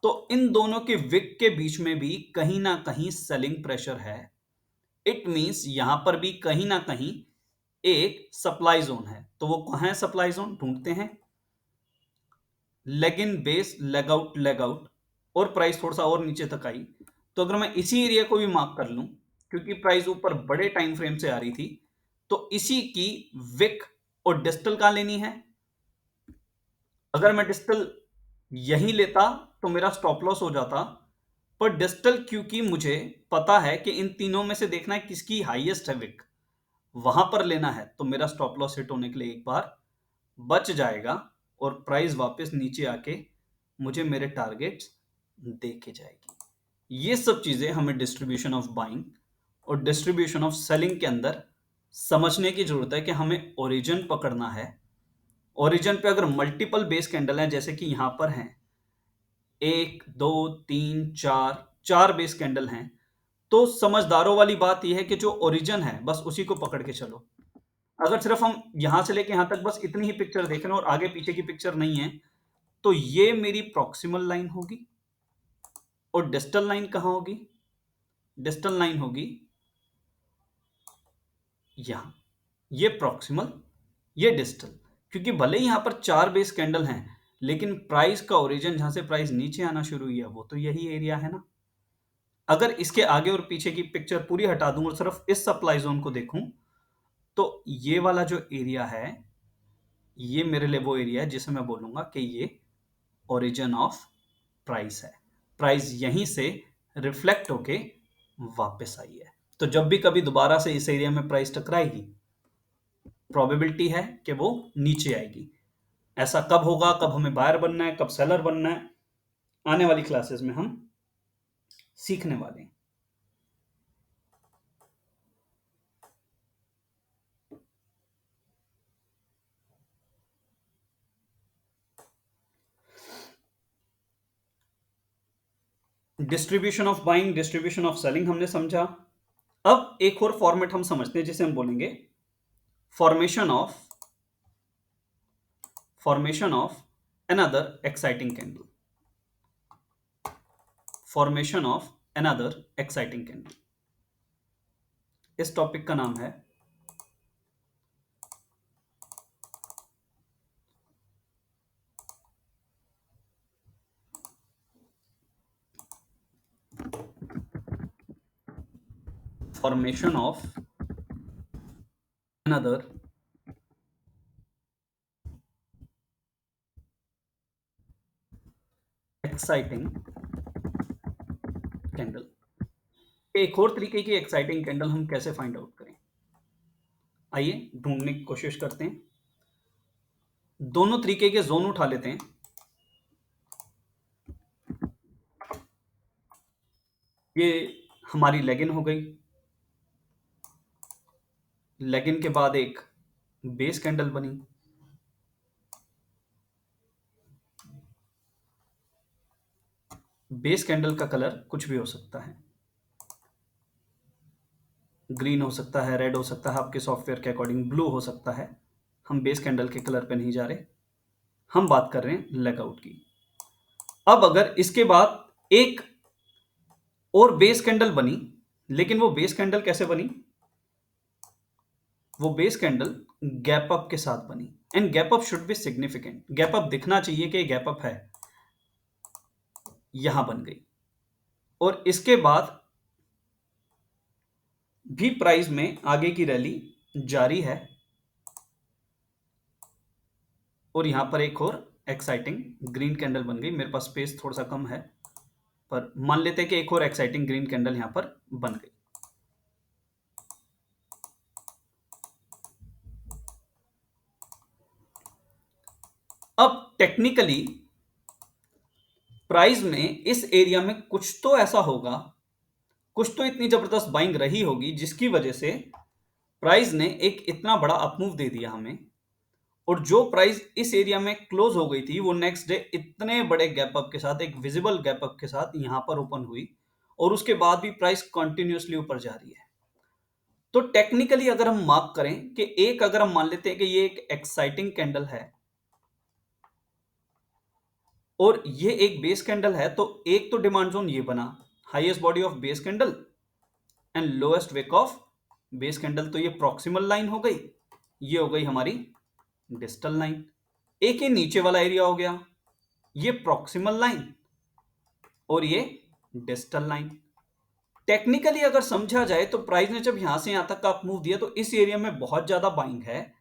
तो इन दोनों के विक के बीच में भी कहीं ना कहीं सेलिंग प्रेशर है। इट मींस यहां पर भी कहीं ना कहीं एक सप्लाई जोन है। तो वो कहां है सप्लाई जोन? ढूंढते हैं। Leg in base, leg out, leg out, और प्राइस थोड़ा सा और नीचे तक आई। तो अगर मैं इसी एरिया को भी मार्क कर लूं, क्योंकि प्राइस ऊपर बड़े टाइम फ्रेम से आ रही थी, तो इसी की विक और डिस्टल कहां लेनी है? अगर मैं डिस्टल यही लेता तो मेरा स्टॉप लॉस हो जाता, पर डिस्टल क्योंकि मुझे पता है कि इन तीनों में से देखना है किसकी हाईएस्ट है विक, वहां पर लेना है, तो मेरा स्टॉप लॉस हिट होने के लिए एक बार बच जाएगा और प्राइस वापस नीचे आके मुझे मेरे टारगेट्स दे के जाएगी। ये सब चीजें हमें डिस्ट्रीब्यूशन ऑफ बाइंग और डिस्ट्रीब्यूशन ऑफ सेलिंग के अंदर समझने की जरूरत है कि हमें ओरिजिन पकड़ना है। ओरिजिन पे अगर मल्टीपल बेस कैंडल हैं, जैसे कि यहां पर हैं 1, 2, 3, 4, 4 बेस कैंडल हैं, तो समझदारों वाली बात यह है कि जो ओरिजिन है बस उसी को पकड़ के चलो। अगर सिर्फ हम यहां से लेके यहां तक बस इतनी ही पिक्चर देख रहे हैं और आगे पीछे की पिक्चर नहीं है, तो ये मेरी प्रॉक्सिमल लाइन होगी। और डिस्टल लाइन कहां होगी? डिस्टल लाइन होगी यहां। ये प्रॉक्सिमल, ये डिस्टल। क्योंकि भले ही यहां पर 4 बेस कैंडल हैं, लेकिन प्राइस का ओरिजिन जहां से प्राइस नीचे आना शुरू हुई है वो तो यही एरिया है ना। अगर इसके आगे और पीछे की पिक्चर पूरी हटा दूं और सिर्फ इस सप्लाई जोन को देखूं, तो ये वाला जो एरिया है, ये मेरे लिए वो एरिया है जिसे मैं बोलूंगा कि ये ओरिजिन ऑफ प्राइस है। प्राइस यहीं से रिफ्लेक्ट होके वापस आई है। तो जब भी कभी दोबारा से इस एरिया में प्राइस टकराएगी, प्रोबेबिलिटी है कि वो नीचे आएगी। ऐसा कब होगा, कब हमें बायर बनना है, कब सेलर बनना है, आने वाली क्लासेस में हम सीखने वाले हैं। Distribution of buying, distribution of selling हमने समझा। अब एक और फॉर्मेट हम समझते हैं जिसे हम बोलेंगे formation of another exciting candle. Formation of another exciting candle, इस टॉपिक का नाम है formation of another exciting candle. एक और तरीके की एक्साइटिंग कैंडल हम कैसे फाइंड आउट करें, आइए ढूंढने की कोशिश करते हैं। दोनों तरीके के जोन उठा लेते हैं। ये हमारी लेगिन हो गई। लेगिन के बाद एक बेस कैंडल बनी। बेस कैंडल का कलर कुछ भी हो सकता है, ग्रीन हो सकता है, रेड हो सकता है, आपके सॉफ्टवेयर के अकॉर्डिंग ब्लू हो सकता है। हम बेस कैंडल के कलर पे नहीं जा रहे, हम बात कर रहे हैं लेगआउट की। अब अगर इसके बाद एक और बेस कैंडल बनी, लेकिन वो बेस कैंडल कैसे बनी, वो बेस कैंडल गैप अप के साथ बनी। And gap up should be significant, gap up दिखना चाहिए कि गैप अप है, यहां बन गई। और इसके बाद भी प्राइस में आगे की रैली जारी है। और यहां पर एक और एक्साइटिंग ग्रीन कैंडल बन गई। मेरे पास स्पेस थोड़ा सा कम है, पर मान लेते हैं कि एक और एक्साइटिंग ग्रीन कैंडल यहां पर बन गई। अब टेक्निकली प्राइस में इस एरिया में कुछ तो ऐसा होगा, कुछ तो इतनी जबरदस्त बाइंग रही होगी जिसकी वजह से प्राइस ने एक इतना बड़ा अपमूव दे दिया हमें। और जो प्राइस इस एरिया में क्लोज हो गई थी, वो नेक्स्ट डे इतने बड़े गैप अप के साथ, एक विजिबल गैप अप के साथ यहां पर ओपन हुई। और उसके बाद भी प्राइस कंटिन्यूअसली ऊपर जा रही है। तो टेक्निकली अगर हम मार्क करें कि एक, अगर हम मान लेते हैं कि ये एक एक्साइटिंग कैंडल है और ये एक बेस कैंडल है, तो एक तो डिमांड जोन ये बना, highest body of base candle and lowest wick of base candle. तो ये प्रॉक्सिमल लाइन हो गई, ये हो गई हमारी डिस्टल लाइन। एक ये नीचे वाला एरिया हो गया, ये प्रॉक्सिमल लाइन और ये डिस्टल लाइन। टेक्निकली अगर समझा जाए तो प्राइस ने जब यहां से यहां तक का अप मूव दिया, तो इस एरिया में बहुत ज्यादा बाइंग है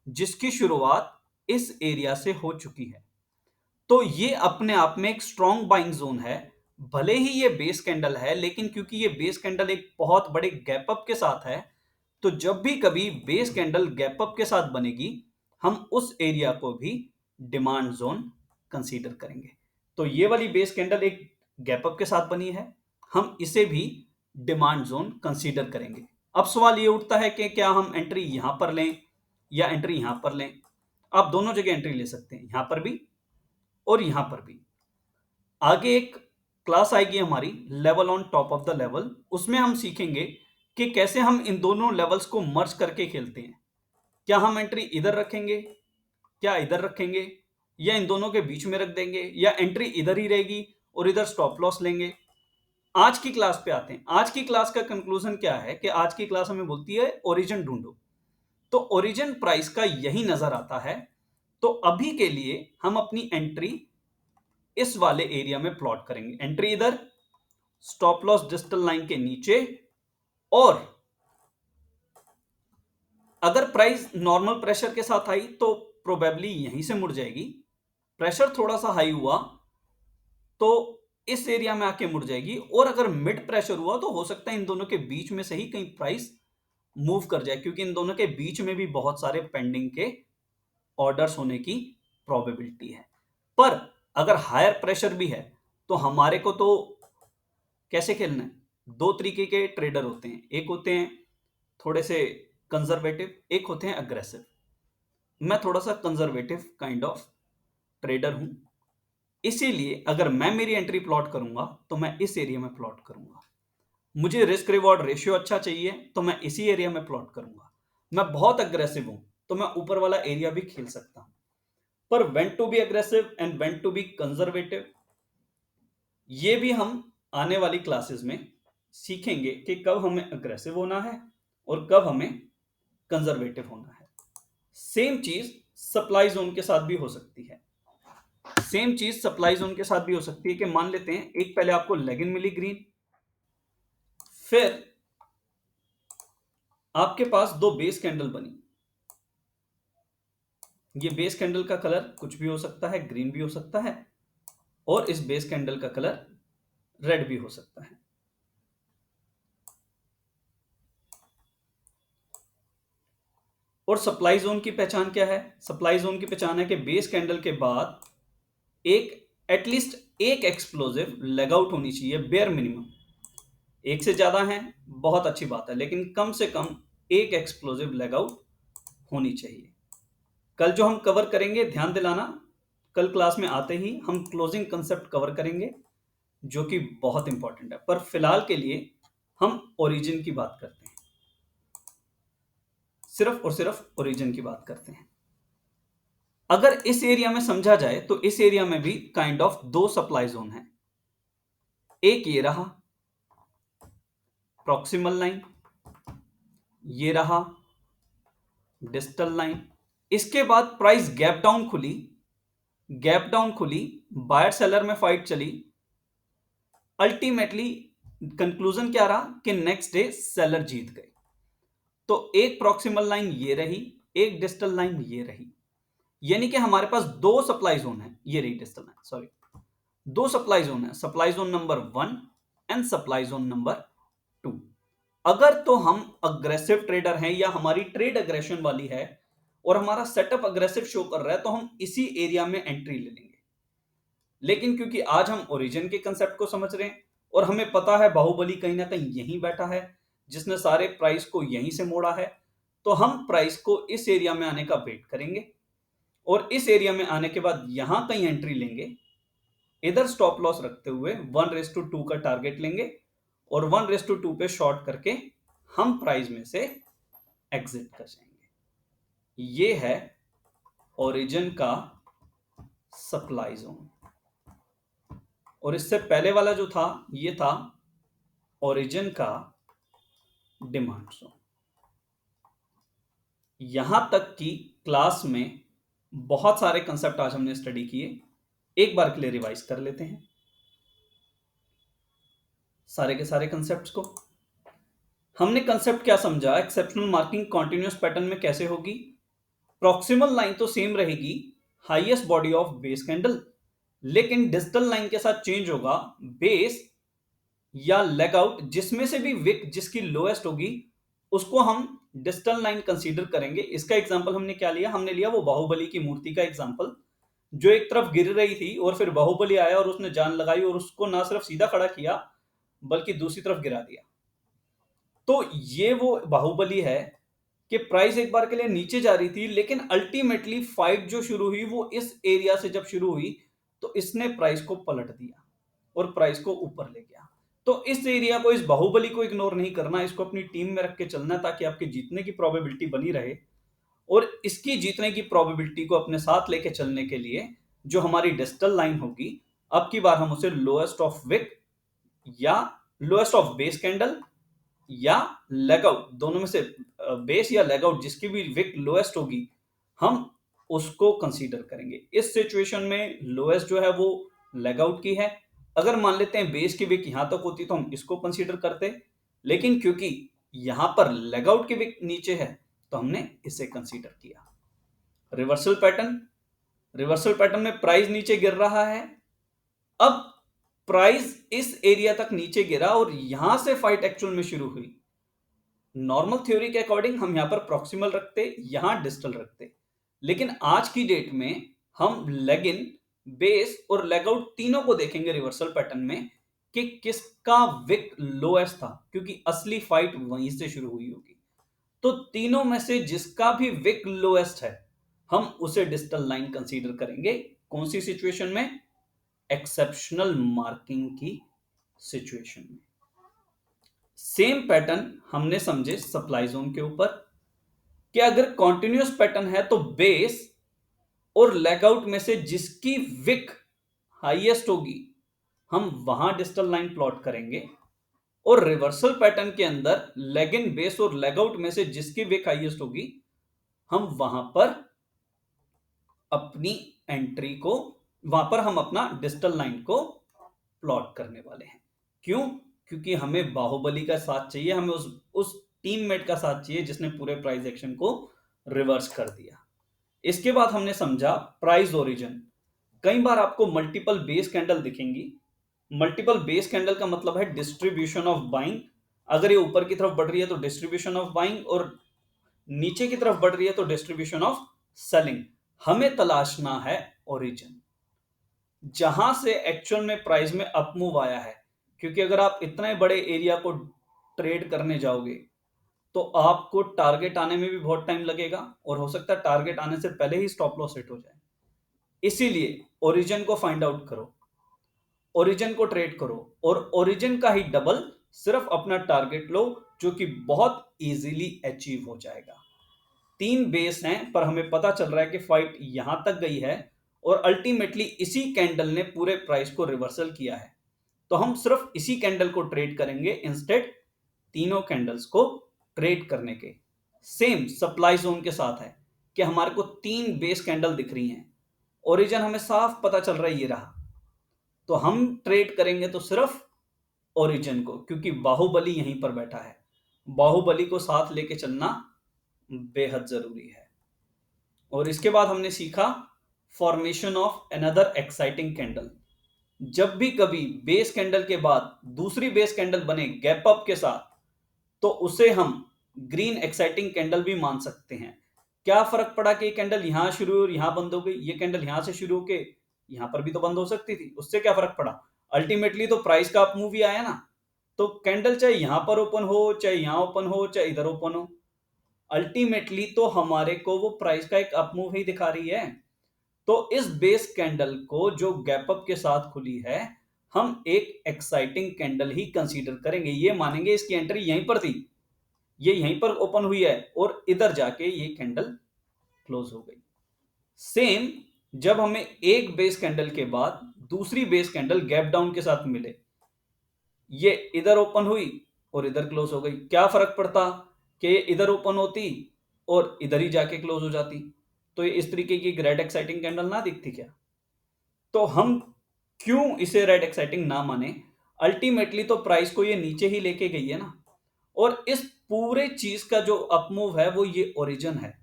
जिसकी शुरुआत इस एरिया से हो चुकी है। तो ये अपने आप में एक स्ट्रॉन्ग बाइंग जोन है। भले ही ये बेस कैंडल है, लेकिन क्योंकि ये बेस कैंडल एक बहुत बड़े गैप अप के साथ है, तो जब भी कभी बेस कैंडल गैप अप के साथ बनेगी, हम उस एरिया को भी डिमांड जोन कंसीडर करेंगे। तो ये वाली बेस कैंडल एक गैप अप के साथ बनी है, हम इसे भी डिमांड जोन कंसीडर करेंगे। अब सवाल ये उठता है कि क्या हम एंट्री यहां पर लें या एंट्री यहां पर लें। आप दोनों जगह एंट्री ले सकते हैं, यहां पर भी और यहां पर भी। आगे एक क्लास आएगी हमारी level on top of the level, उसमें हम सीखेंगे कि कैसे हम इन दोनों लेवल्स को मर्ज करके खेलते हैं। क्या हम एंट्री इधर रखेंगे, क्या इधर रखेंगे, या इन दोनों के बीच में रख देंगे, या एंट्री इधर ही रहेगी और इधर स्टॉप लॉस लेंगे। आज की क्लास पे आते हैं। आज की क्लास का कंक्लूजन क्या है कि आज की क्लास हमें बोलती है ओरिजिन ढूंढो। तो ओरिजिन प्राइस का यही नजर आता है। तो अभी के लिए हम अपनी एंट्री इस वाले एरिया में प्लॉट करेंगे। एंट्री इधर, स्टॉप लॉस डिस्टल लाइन के नीचे, और अगर प्राइस नॉर्मल प्रेशर के साथ आई तो प्रोबेबली यहीं से मुड़ जाएगी। प्रेशर थोड़ा सा हाई हुआ तो इस एरिया में आके मुड़ जाएगी, और अगर मिड प्रेशर हुआ तो हो सकता है इन दोनों के बीच में से ही कहीं प्राइस मूव कर जाए, क्योंकि इन दोनों के बीच में भी बहुत सारे पेंडिंग के ऑर्डर्स होने की प्रोबेबिलिटी है। पर अगर हायर प्रेशर भी है तो हमारे को तो कैसे खेलना है। दो तरीके के ट्रेडर होते हैं, एक होते हैं थोड़े से कंजर्वेटिव, एक होते हैं अग्रेसिव। मैं थोड़ा सा कंजर्वेटिव काइंड ऑफ ट्रेडर हूं, इसीलिए अगर मैं मेरी एंट्री प्लॉट करूंगा तो मैं इस एरिया में प्लॉट करूंगा। मुझे रिस्क रिवॉर्ड रेशियो अच्छा चाहिए तो मैं इसी एरिया में प्लॉट करूंगा। मैं बहुत अग्रेसिव हूं तो मैं ऊपर वाला एरिया भी खेल सकता हूं। पर when to be aggressive and when to be conservative, ये भी हम आने वाली क्लासेस में सीखेंगे कि कब हमें अग्रेसिव होना है और कब हमें कंजर्वेटिव होना है। सेम चीज सप्लाई जोन के साथ भी हो सकती है। सेम चीज सप्लाई जोन के साथ भी हो सकती है कि मान लेते हैं एक पहले आपको लेगिन मिली ग्रीन, फिर आपके पास दो बेस कैंडल बनी, ये बेस कैंडल का कलर कुछ भी हो सकता है, ग्रीन भी हो सकता है, और इस बेस कैंडल का कलर रेड भी हो सकता है। और सप्लाई जोन की पहचान क्या है? सप्लाई जोन की पहचान है कि बेस कैंडल के बाद एक एटलीस्ट एक एक्सप्लोजिव लेग आउट होनी चाहिए, बेयर मिनिमम। एक से ज्यादा है बहुत अच्छी बात है, लेकिन कम से कम एक एक्सप्लोजिव लेग आउट होनी चाहिए। कल जो हम कवर करेंगे, ध्यान दिलाना, कल क्लास में आते ही हम क्लोजिंग कंसेप्ट कवर करेंगे, जो कि बहुत इंपॉर्टेंट है। पर फिलहाल के लिए हम ओरिजिन की बात करते हैं, सिर्फ और सिर्फ ओरिजिन की बात करते हैं। अगर इस एरिया में समझा जाए तो इस एरिया में भी काइंड ऑफ दो सप्लाई जोन है। एक ये रहा प्रॉक्सिमल लाइन, ये रहा डिस्टल लाइन। इसके बाद प्राइस गैप डाउन खुली, गैप डाउन खुली, बायर सेलर में फाइट चली। अल्टीमेटली कंक्लूजन क्या रहा कि नेक्स्ट डे सेलर जीत गए। तो एक प्रॉक्सिमल लाइन ये रही, एक डिस्टल लाइन ये रही, यानी कि हमारे पास दो सप्लाई जोन है। ये रही डिस्टल लाइन, सॉरी, दो सप्लाई जोन है, supply zone number 1 and supply zone number 2। अगर तो हम अग्रेसिव ट्रेडर हैं या हमारी ट्रेड अग्रेशन वाली है और हमारा सेटअप अग्रेसिव शो कर रहा है, तो हम इसी एरिया में एंट्री ले लेंगे। लेकिन क्योंकि आज हम ओरिजिन के कंसेप्ट को समझ रहे हैं और हमें पता है बाहुबली कहीं ना कहीं यहीं बैठा है, जिसने सारे प्राइस को यहीं से मोड़ा है, तो हम प्राइस को इस एरिया में आने का वेट करेंगे और इस एरिया में आने के बाद यहां कहीं एंट्री लेंगे। इधर स्टॉप लॉस रखते हुए 1:2 का टारगेट लेंगे और 1:2 पे शॉर्ट करके हम प्राइस में से एग्जिट कर जाएंगे। ये है ओरिजिन का सप्लाई जोन। और इससे पहले वाला जो था, ये था ओरिजिन का डिमांड जोन। यहां तक कि क्लास में बहुत सारे कंसेप्ट आज हमने स्टडी किए, एक बार के लिए रिवाइज कर लेते हैं सारे के सारे कंसेप्ट्स को। हमने कंसेप्ट क्या समझा? एक्सेप्शनल मार्किंग कॉन्टिन्यूअस पैटर्न में कैसे होगी? प्रॉक्सिमल लाइन तो सेम रहेगी, highest body of base candle, लेकिन डिजिटल लाइन के साथ चेंज होगा बेस या लेग आउट, जिसमें से भी विक जिसकी लोएस्ट होगी उसको हम डिजिटल लाइन कंसीडर करेंगे। इसका एग्जांपल हमने क्या लिया? हमने लिया वो बाहुबली की मूर्ति का एग्जांपल, जो एक तरफ गिर रही थी और फिर बाहुबली आया और उसने जान लगाई और उसको ना सिर्फ सीधा खड़ा किया बल्कि दूसरी तरफ गिरा दिया। तो ये वो बाहुबली है कि प्राइस एक बार के लिए नीचे जा रही थी, लेकिन अल्टीमेटली फाइट जो शुरू हुई वो इस एरिया से जब शुरू हुई तो इसने प्राइस को पलट दिया और प्राइस को ऊपर ले गया। तो इस एरिया को, इस बाहुबली को इग्नोर नहीं करना, इसको अपनी टीम में रख के चलना ताकि आपके जीतने की प्रोबेबिलिटी बनी रहे। और इसकी जीतने की प्रोबेबिलिटी को अपने साथ लेके चलने के लिए जो हमारी डिजिटल लाइन होगी, अब की बार हम उसे लोएस्ट ऑफ विक या लोएस्ट ऑफ बेस कैंडल या लेग आउट, दोनों में से बेस या लेग आउट जिसकी भी विक लोएस्ट होगी हम उसको कंसीडर करेंगे। इस सिचुएशन में लोएस्ट जो है वो लेग आउट की है। अगर मान लेते हैं बेस की विक यहां तक होती तो हम इसको कंसीडर करते, लेकिन क्योंकि यहां पर लेग आउट की विक नीचे है तो हमने इसे कंसीडर किया। रिवर्सल पैटर्न, रिवर्सल पैटर्न में प्राइस नीचे गिर रहा है। अब प्राइस इस एरिया तक नीचे गिरा और यहां से फाइट एक्चुअल में शुरू हुई। नॉर्मल थ्योरी के अकॉर्डिंग हम यहां पर प्रॉक्सिमल रखते, यहां डिस्टल रखते, लेकिन आज की डेट में हम लेग इन, बेस और लेग आउट तीनों को देखेंगे रिवर्सल पैटर्न में कि किसका विक लोएस्ट था, क्योंकि असली फाइट वहीं से शुरू हुई होगी। तो तीनों में से जिसका भी विक लोएस्ट है हम उसे डिजिटल लाइन कंसीडर करेंगे। कौन सी सिचुएशन में? एक्सेप्शनल मार्किंग की सिचुएशन में। सेम पैटर्न हमने समझे सप्लाई जोन के ऊपर कि अगर कॉन्टिन्यूअस पैटर्न है तो बेस और लेगआउट में से जिसकी विक हाईएस्ट होगी हम वहां डिजिटल लाइन प्लॉट करेंगे, और रिवर्सल पैटर्न के अंदर लेग इन, बेस और लेगआउट में से जिसकी विक हाईएस्ट होगी हम वहां पर अपनी एंट्री को, वहां पर हम अपना डिजिटल लाइन को प्लॉट करने वाले हैं। क्यों? क्योंकि हमें बाहुबली का साथ चाहिए, हमें उस टीममेट का साथ चाहिए जिसने पूरे प्राइस एक्शन को रिवर्स कर दिया। इसके बाद हमने समझा प्राइस ओरिजिन। कई बार आपको मल्टीपल बेस कैंडल दिखेंगी। मल्टीपल बेस कैंडल का मतलब है डिस्ट्रीब्यूशन ऑफ बाइंग। अगर ये ऊपर की तरफ बढ़ रही है तो डिस्ट्रीब्यूशन ऑफ बाइंग, और नीचे की तरफ बढ़ रही है तो डिस्ट्रीब्यूशन ऑफ सेलिंग। हमें तलाशना है ओरिजिन, जहां से एक्चुअल में प्राइस में अप मूव आया है। क्योंकि अगर आप इतने बड़े एरिया को ट्रेड करने जाओगे तो आपको टारगेट आने में भी बहुत टाइम लगेगा, और हो सकता है टारगेट आने से पहले ही स्टॉप लॉस हिट हो जाए। इसीलिए ओरिजिन को फाइंड आउट करो, ओरिजिन को ट्रेड करो, और ओरिजिन का ही डबल सिर्फ अपना टारगेट लो, जो कि बहुत इजीली अचीव हो जाएगा। तीन बेस हैं, पर हमें पता चल रहा है कि फाइट यहां तक गई है, और अल्टीमेटली इसी कैंडल ने पूरे प्राइस को रिवर्सल किया है। तो हम सिर्फ इसी कैंडल को ट्रेड करेंगे इंस्टेड तीनों कैंडल्स को ट्रेड करने के। सेम सप्लाई जोन के साथ है कि हमारे को तीन बेस कैंडल दिख रही हैं, ओरिजिन हमें साफ पता चल रहा है ये रहा। तो हम ट्रेड करेंगे तो सिर्फ ओरिजिन को, क्योंकि बाहुबली यहीं पर बैठा है। बाहुबली को साथ लेके चलना बेहद जरूरी है। और इसके बाद हमने सीखा formation of another exciting candle. जब भी कभी बेस कैंडल के बाद दूसरी बेस कैंडल बने गैप अप के साथ, तो उसे हम ग्रीन एक्साइटिंग कैंडल भी मान सकते हैं। क्या फर्क पड़ा कि ये कैंडल यहां शुरू और यहां बंद हो गई, ये कैंडल यहां से शुरू होके यहां पर भी तो बंद हो सकती थी, उससे क्या फर्क पड़ा? अल्टीमेटली तो प्राइस का अप मूव ही आया ना। तो कैंडल चाहे यहां पर ओपन हो, चाहे यहां ओपन हो, चाहे इधर ओपन हो, अल्टीमेटली तो हमारे को वो प्राइस का एक अप मूव ही दिखा रही है। तो इस बेस कैंडल को जो गैप अप के साथ खुली है, हम एक एक्साइटिंग कैंडल ही कंसीडर करेंगे। ये मानेंगे इसकी एंट्री यहीं पर थी, ये यहीं पर ओपन हुई है, और इधर जाके ये कैंडल क्लोज हो गई। सेम जब हमें एक बेस कैंडल के बाद दूसरी बेस कैंडल गैप डाउन के साथ मिले, ये इधर ओपन हुई और इधर क्लोज हो गई, क्या फर्क पड़ता कि ये इधर ओपन होती और इधर ही जाके क्लोज हो जाती? तो ये इस तरीके की रेड एक्साइटिंग कैंडल ना दिखती क्या? तो हम क्यों इसे रेड एक्साइटिंग ना माने? अल्टीमेटली तो प्राइस को ये नीचे ही लेके गई है ना। और इस पूरे चीज का जो अपमूव है वो ये ओरिजिन है।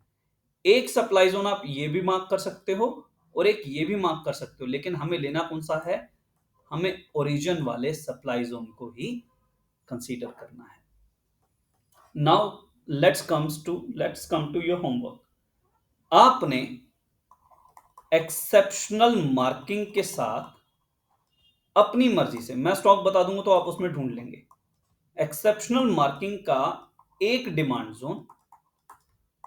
एक सप्लाई जोन आप ये भी मार्क कर सकते हो और एक ये भी मार्क कर सकते हो, लेकिन हमें लेना कौन सा है? हमें ओरिजिन वाले सप्लाई जोन को ही कंसीडर करना है। Now let's come to your homework. आपने एक्सेप्शनल मार्किंग के साथ अपनी मर्जी से, मैं स्टॉक बता दूंगा तो आप उसमें ढूंढ लेंगे, एक्सेप्शनल मार्किंग का एक डिमांड जोन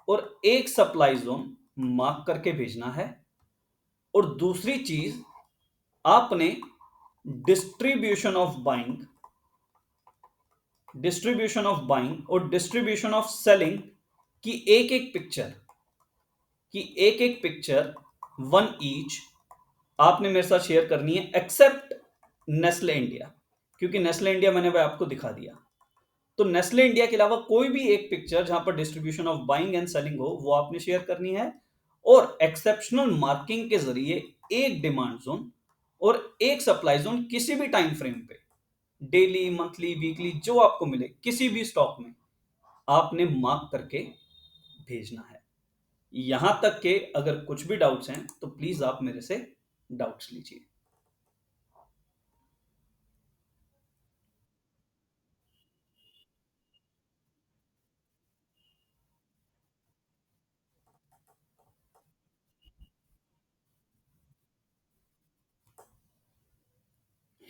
और एक सप्लाई जोन मार्क करके भेजना है। और दूसरी चीज, आपने डिस्ट्रीब्यूशन ऑफ बाइंग और डिस्ट्रीब्यूशन ऑफ सेलिंग की एक एक पिक्चर वन ईच आपने मेरे साथ शेयर करनी है, एक्सेप्ट नेस्ले इंडिया। क्योंकि नेस्ले इंडिया मैंने भाई आपको दिखा दिया, तो नेस्ले इंडिया के अलावा कोई भी एक पिक्चर जहां पर distribution of buying and selling हो वो आपने शेयर करनी है। और एक्सेप्शनल मार्किंग के जरिए एक डिमांड जोन और एक सप्लाई जोन किसी भी टाइम फ्रेम पे, डेली, मंथली, वीकली, जो आपको मिले किसी भी स्टॉक में, आपने मार्क करके भेजना है। यहां तक के अगर कुछ भी डाउट्स हैं तो प्लीज आप मेरे से डाउट्स लीजिए।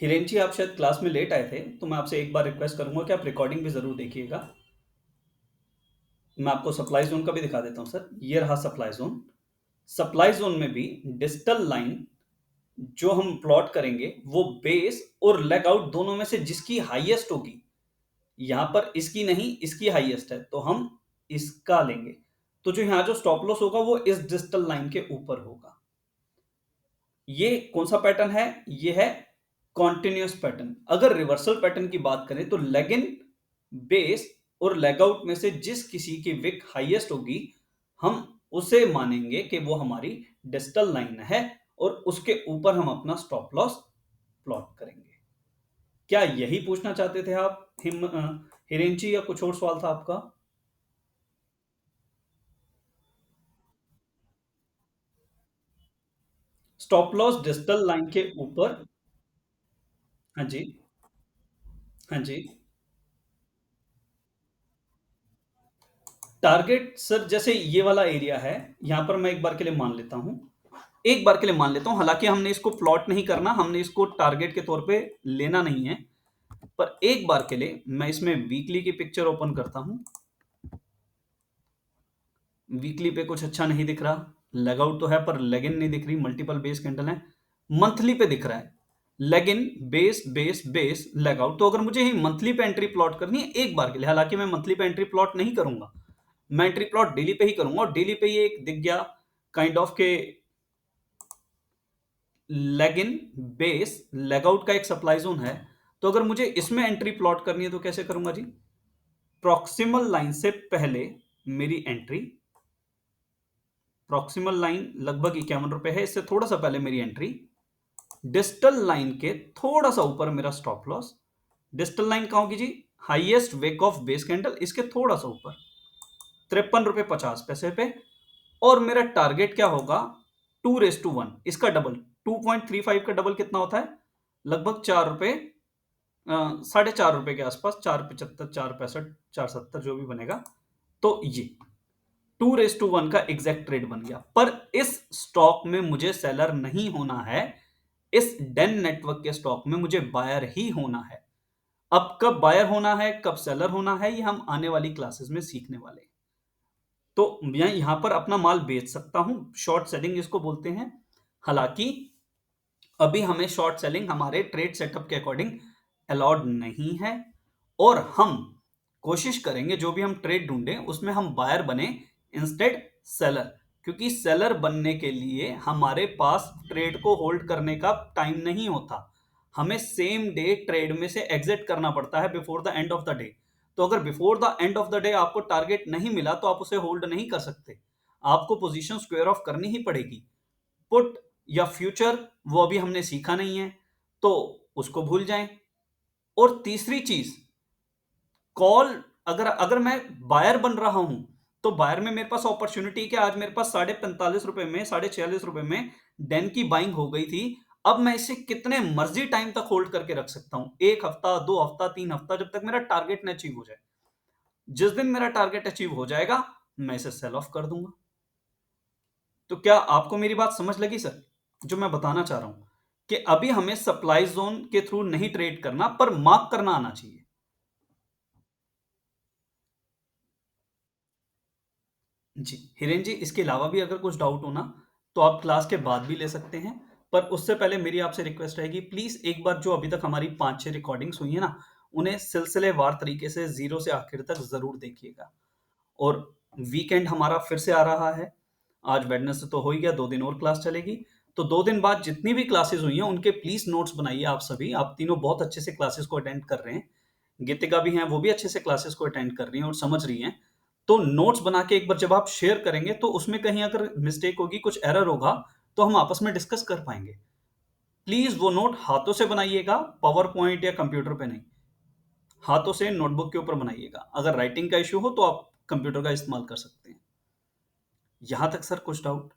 हिरेन जी, आप शायद क्लास में लेट आए थे, तो मैं आपसे एक बार रिक्वेस्ट करूंगा कि आप रिकॉर्डिंग भी जरूर देखिएगा। मैं आपको सप्लाई जोन का भी दिखा देता हूं सर। ये रहा सप्लाई जोन। सप्लाई जोन में भी डिजिटल लाइन जो हम प्लॉट करेंगे वो बेस और लेग आउट दोनों में से जिसकी हाईएस्ट होगी, यहां पर इसकी नहीं, इसकी हाईएस्ट है तो हम इसका लेंगे। तो जो यहां जो स्टॉप लॉस होगा वो इस डिजिटल लाइन के ऊपर होगा। ये कौन सा पैटर्न है? ये है कॉन्टिन्यूस पैटर्न। अगर रिवर्सल पैटर्न की बात करें तो लेग इन, बेस और लेग आउट में से जिस किसी की विक हाईएस्ट होगी, हम उसे मानेंगे कि वो हमारी डिजिटल लाइन है, और उसके ऊपर हम अपना स्टॉप लॉस प्लॉट करेंगे। क्या यही पूछना चाहते थे आप हिरेंची, या कुछ और सवाल था आपका? स्टॉप लॉस डिजिटल लाइन के ऊपर। हाँ जी, हाँ जी। टारगेट सर जैसे ये वाला एरिया है, यहाँ पर मैं एक बार के लिए मान लेता हूँ। एक बार के लिए मान लेता हूँ, हालाँकि हमने इसको प्लॉट नहीं करना, हमने इसको टारगेट के तौर पे लेना नहीं है। पर एक बार के लिए मैं इसमें वीकली की पिक्चर ओपन करता हूँ। वीकली पे कुछ अच्छा नहीं दिख रहा। लेग आउट तो है पर लेग इन नहीं दिख रही, मल्टीपल बेस कैंडल है। मंथली पे दिख रहा है leg in, base base base, leg out. तो अगर मुझे ही मंथली पे एंट्री प्लॉट करनी है एक बार के लिए, हालांकि मैं मंथली पे एंट्री प्लॉट नहीं करूंगा, मैं एंट्री प्लॉट डेली पे ही करूंगा। और डेली पे ये एक दिख गया काइंड ऑफ के leg in, base, leg out का एक सप्लाई जोन है। तो अगर मुझे इसमें एंट्री प्लॉट करनी है तो कैसे करूंगा जी? प्रॉक्सिमल लाइन से पहले मेरी एंट्री, प्रॉक्सिमल लाइन लगभग ₹51 है, इससे थोड़ा सा पहले मेरी एंट्री, डिस्टल लाइन के थोड़ा सा ऊपर मेरा स्टॉप लॉस। डिस्टल लाइन कहां होगी जी? Highest wick of base candle, इसके थोड़ा सा ऊपर ₹53.50 पे। और मेरा टारगेट क्या होगा? 2:1, इसका डबल। 2.35 का डबल कितना होता है? लगभग ₹4, ₹4.5 के आसपास, 4.75, 4.65, 4.70 जो भी बनेगा। तो ये 2:1 का एग्जैक्ट ट्रेड बन गया। पर इस स्टॉक में मुझे सेलर नहीं होना है, इस डेन नेटवर्क के स्टॉक में मुझे बायर ही होना है। अब कब बायर होना है, कब सेलर होना है, ये हम आने वाली क्लासेस में सीखने वाले हैं। तो मैं यहां पर अपना माल बेच सकता हूं, शॉर्ट सेलिंग इसको बोलते हैं। हालांकि अभी हमें शॉर्ट सेलिंग हमारे ट्रेड सेटअप के अकॉर्डिंग अलाउड नहीं है। और हम कोशिश करेंगे जो भी हम ट्रेड ढूंढें उसमें हम बायर बने इंस्टेड सेलर। क्योंकि सेलर बनने के लिए हमारे पास ट्रेड को होल्ड करने का टाइम नहीं होता, हमें सेम डे ट्रेड में से एग्जिट करना पड़ता है before the end of the day. तो अगर before the end of the day आपको टारगेट नहीं मिला तो आप उसे होल्ड नहीं कर सकते, आपको पोजीशन स्क्वायर ऑफ करनी ही पड़ेगी। पुट या फ्यूचर वो अभी हमने सीखा नहीं है, तो उसको भूल जाएं। और तीसरी चीज, कॉल, अगर अगर मैं बायर बन रहा हूं तो बायर में मेरे पास अपॉर्चुनिटी क्या, आज मेरे पास ₹45.5 में, ₹46 में डेन की बाइंग हो गई थी। अब मैं इसे कितने मर्जी टाइम तक होल्ड करके रख सकता हूं, 1 हफ्ता, 2 हफ्ता, 3 हफ्ता, जब तक मेरा टारगेट न अचीव हो जाए। जिस दिन मेरा टारगेट अचीव हो जाएगा मैं इसे सेल ऑफ कर दूंगा। तो क्या आपको मेरी बात समझ लगी सर? जो मैं बताना चाह रहा हूं कि अभी हमें सप्लाई जोन के थ्रू नहीं ट्रेड करना, पर मार्क करना आना चाहिए। जी, हिरेन जी, इसके अलावा भी अगर कुछ डाउट हो ना, तो आप क्लास के बाद भी ले सकते हैं। पर उससे पहले मेरी आपसे रिक्वेस्ट रहेगी, प्लीज़ एक बार जो अभी तक हमारी 5-6 रिकॉर्डिंग्स हुई हैं ना, उन्हें सिलसिलेवार तरीके से ज़ीरो से आखिर तक ज़रूर देखिएगा। और वीकेंड हमारा फिर से आ रहा है। आज वेडनेसडे तो हो ही गया, 2 दिन और क्लास चलेगी। तो 2 दिन बाद जितनी भी क्लासेस हुई हैं, उनके प्लीज़ नोट्स बनाइए आप सभी। आप तीनों बहुत अच्छे से क्लासेस को अटेंड कर रहे हैं। गीतिका भी हैं, वो भी अच्छे से क्लासेस को अटेंड कर रही हैं और समझ रही हैं। तो नोट्स बना के एक बार जब आप शेयर करेंगे, तो उसमें कहीं अगर मिस्टेक होगी, कुछ एरर होगा, तो हम आपस में डिस्कस कर पाएँगे। प्लीज़ वो नोट हाथों से बनाइएगा, पावर पॉइंट या कंप्यूटर पे नहीं। हाथों से नोटबुक के ऊपर बनाइएगा। अगर राइटिंग का इश्यू हो तो आप कंप्यूटर का इस्तेमाल कर सकते हैं। यहां तक सर कुछ डाउट?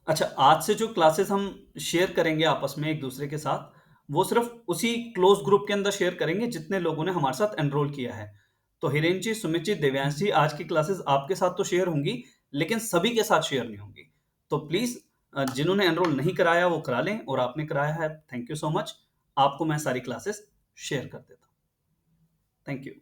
अच्छा, आज से जो क्लासेस हम शेयर करेंगे आपस में एक दूसरे के साथ, वो सिर्फ उसी क्लोज ग्रुप के अंदर शेयर करेंगे जितने लोगों ने हमारे साथ एनरोल किया है। तो हिरेन जी, सुमित जी, देव्यांश जी, आज की क्लासेस आपके साथ तो शेयर होंगी, लेकिन सभी के साथ शेयर नहीं होंगी। तो प्लीज, जिन्होंने एनरोल नहीं कराया वो करा लें, और आपने कराया है, थैंक यू सो मच। आपको मैं सारी क्लासेस शेयर कर देता हूँ। Thank you.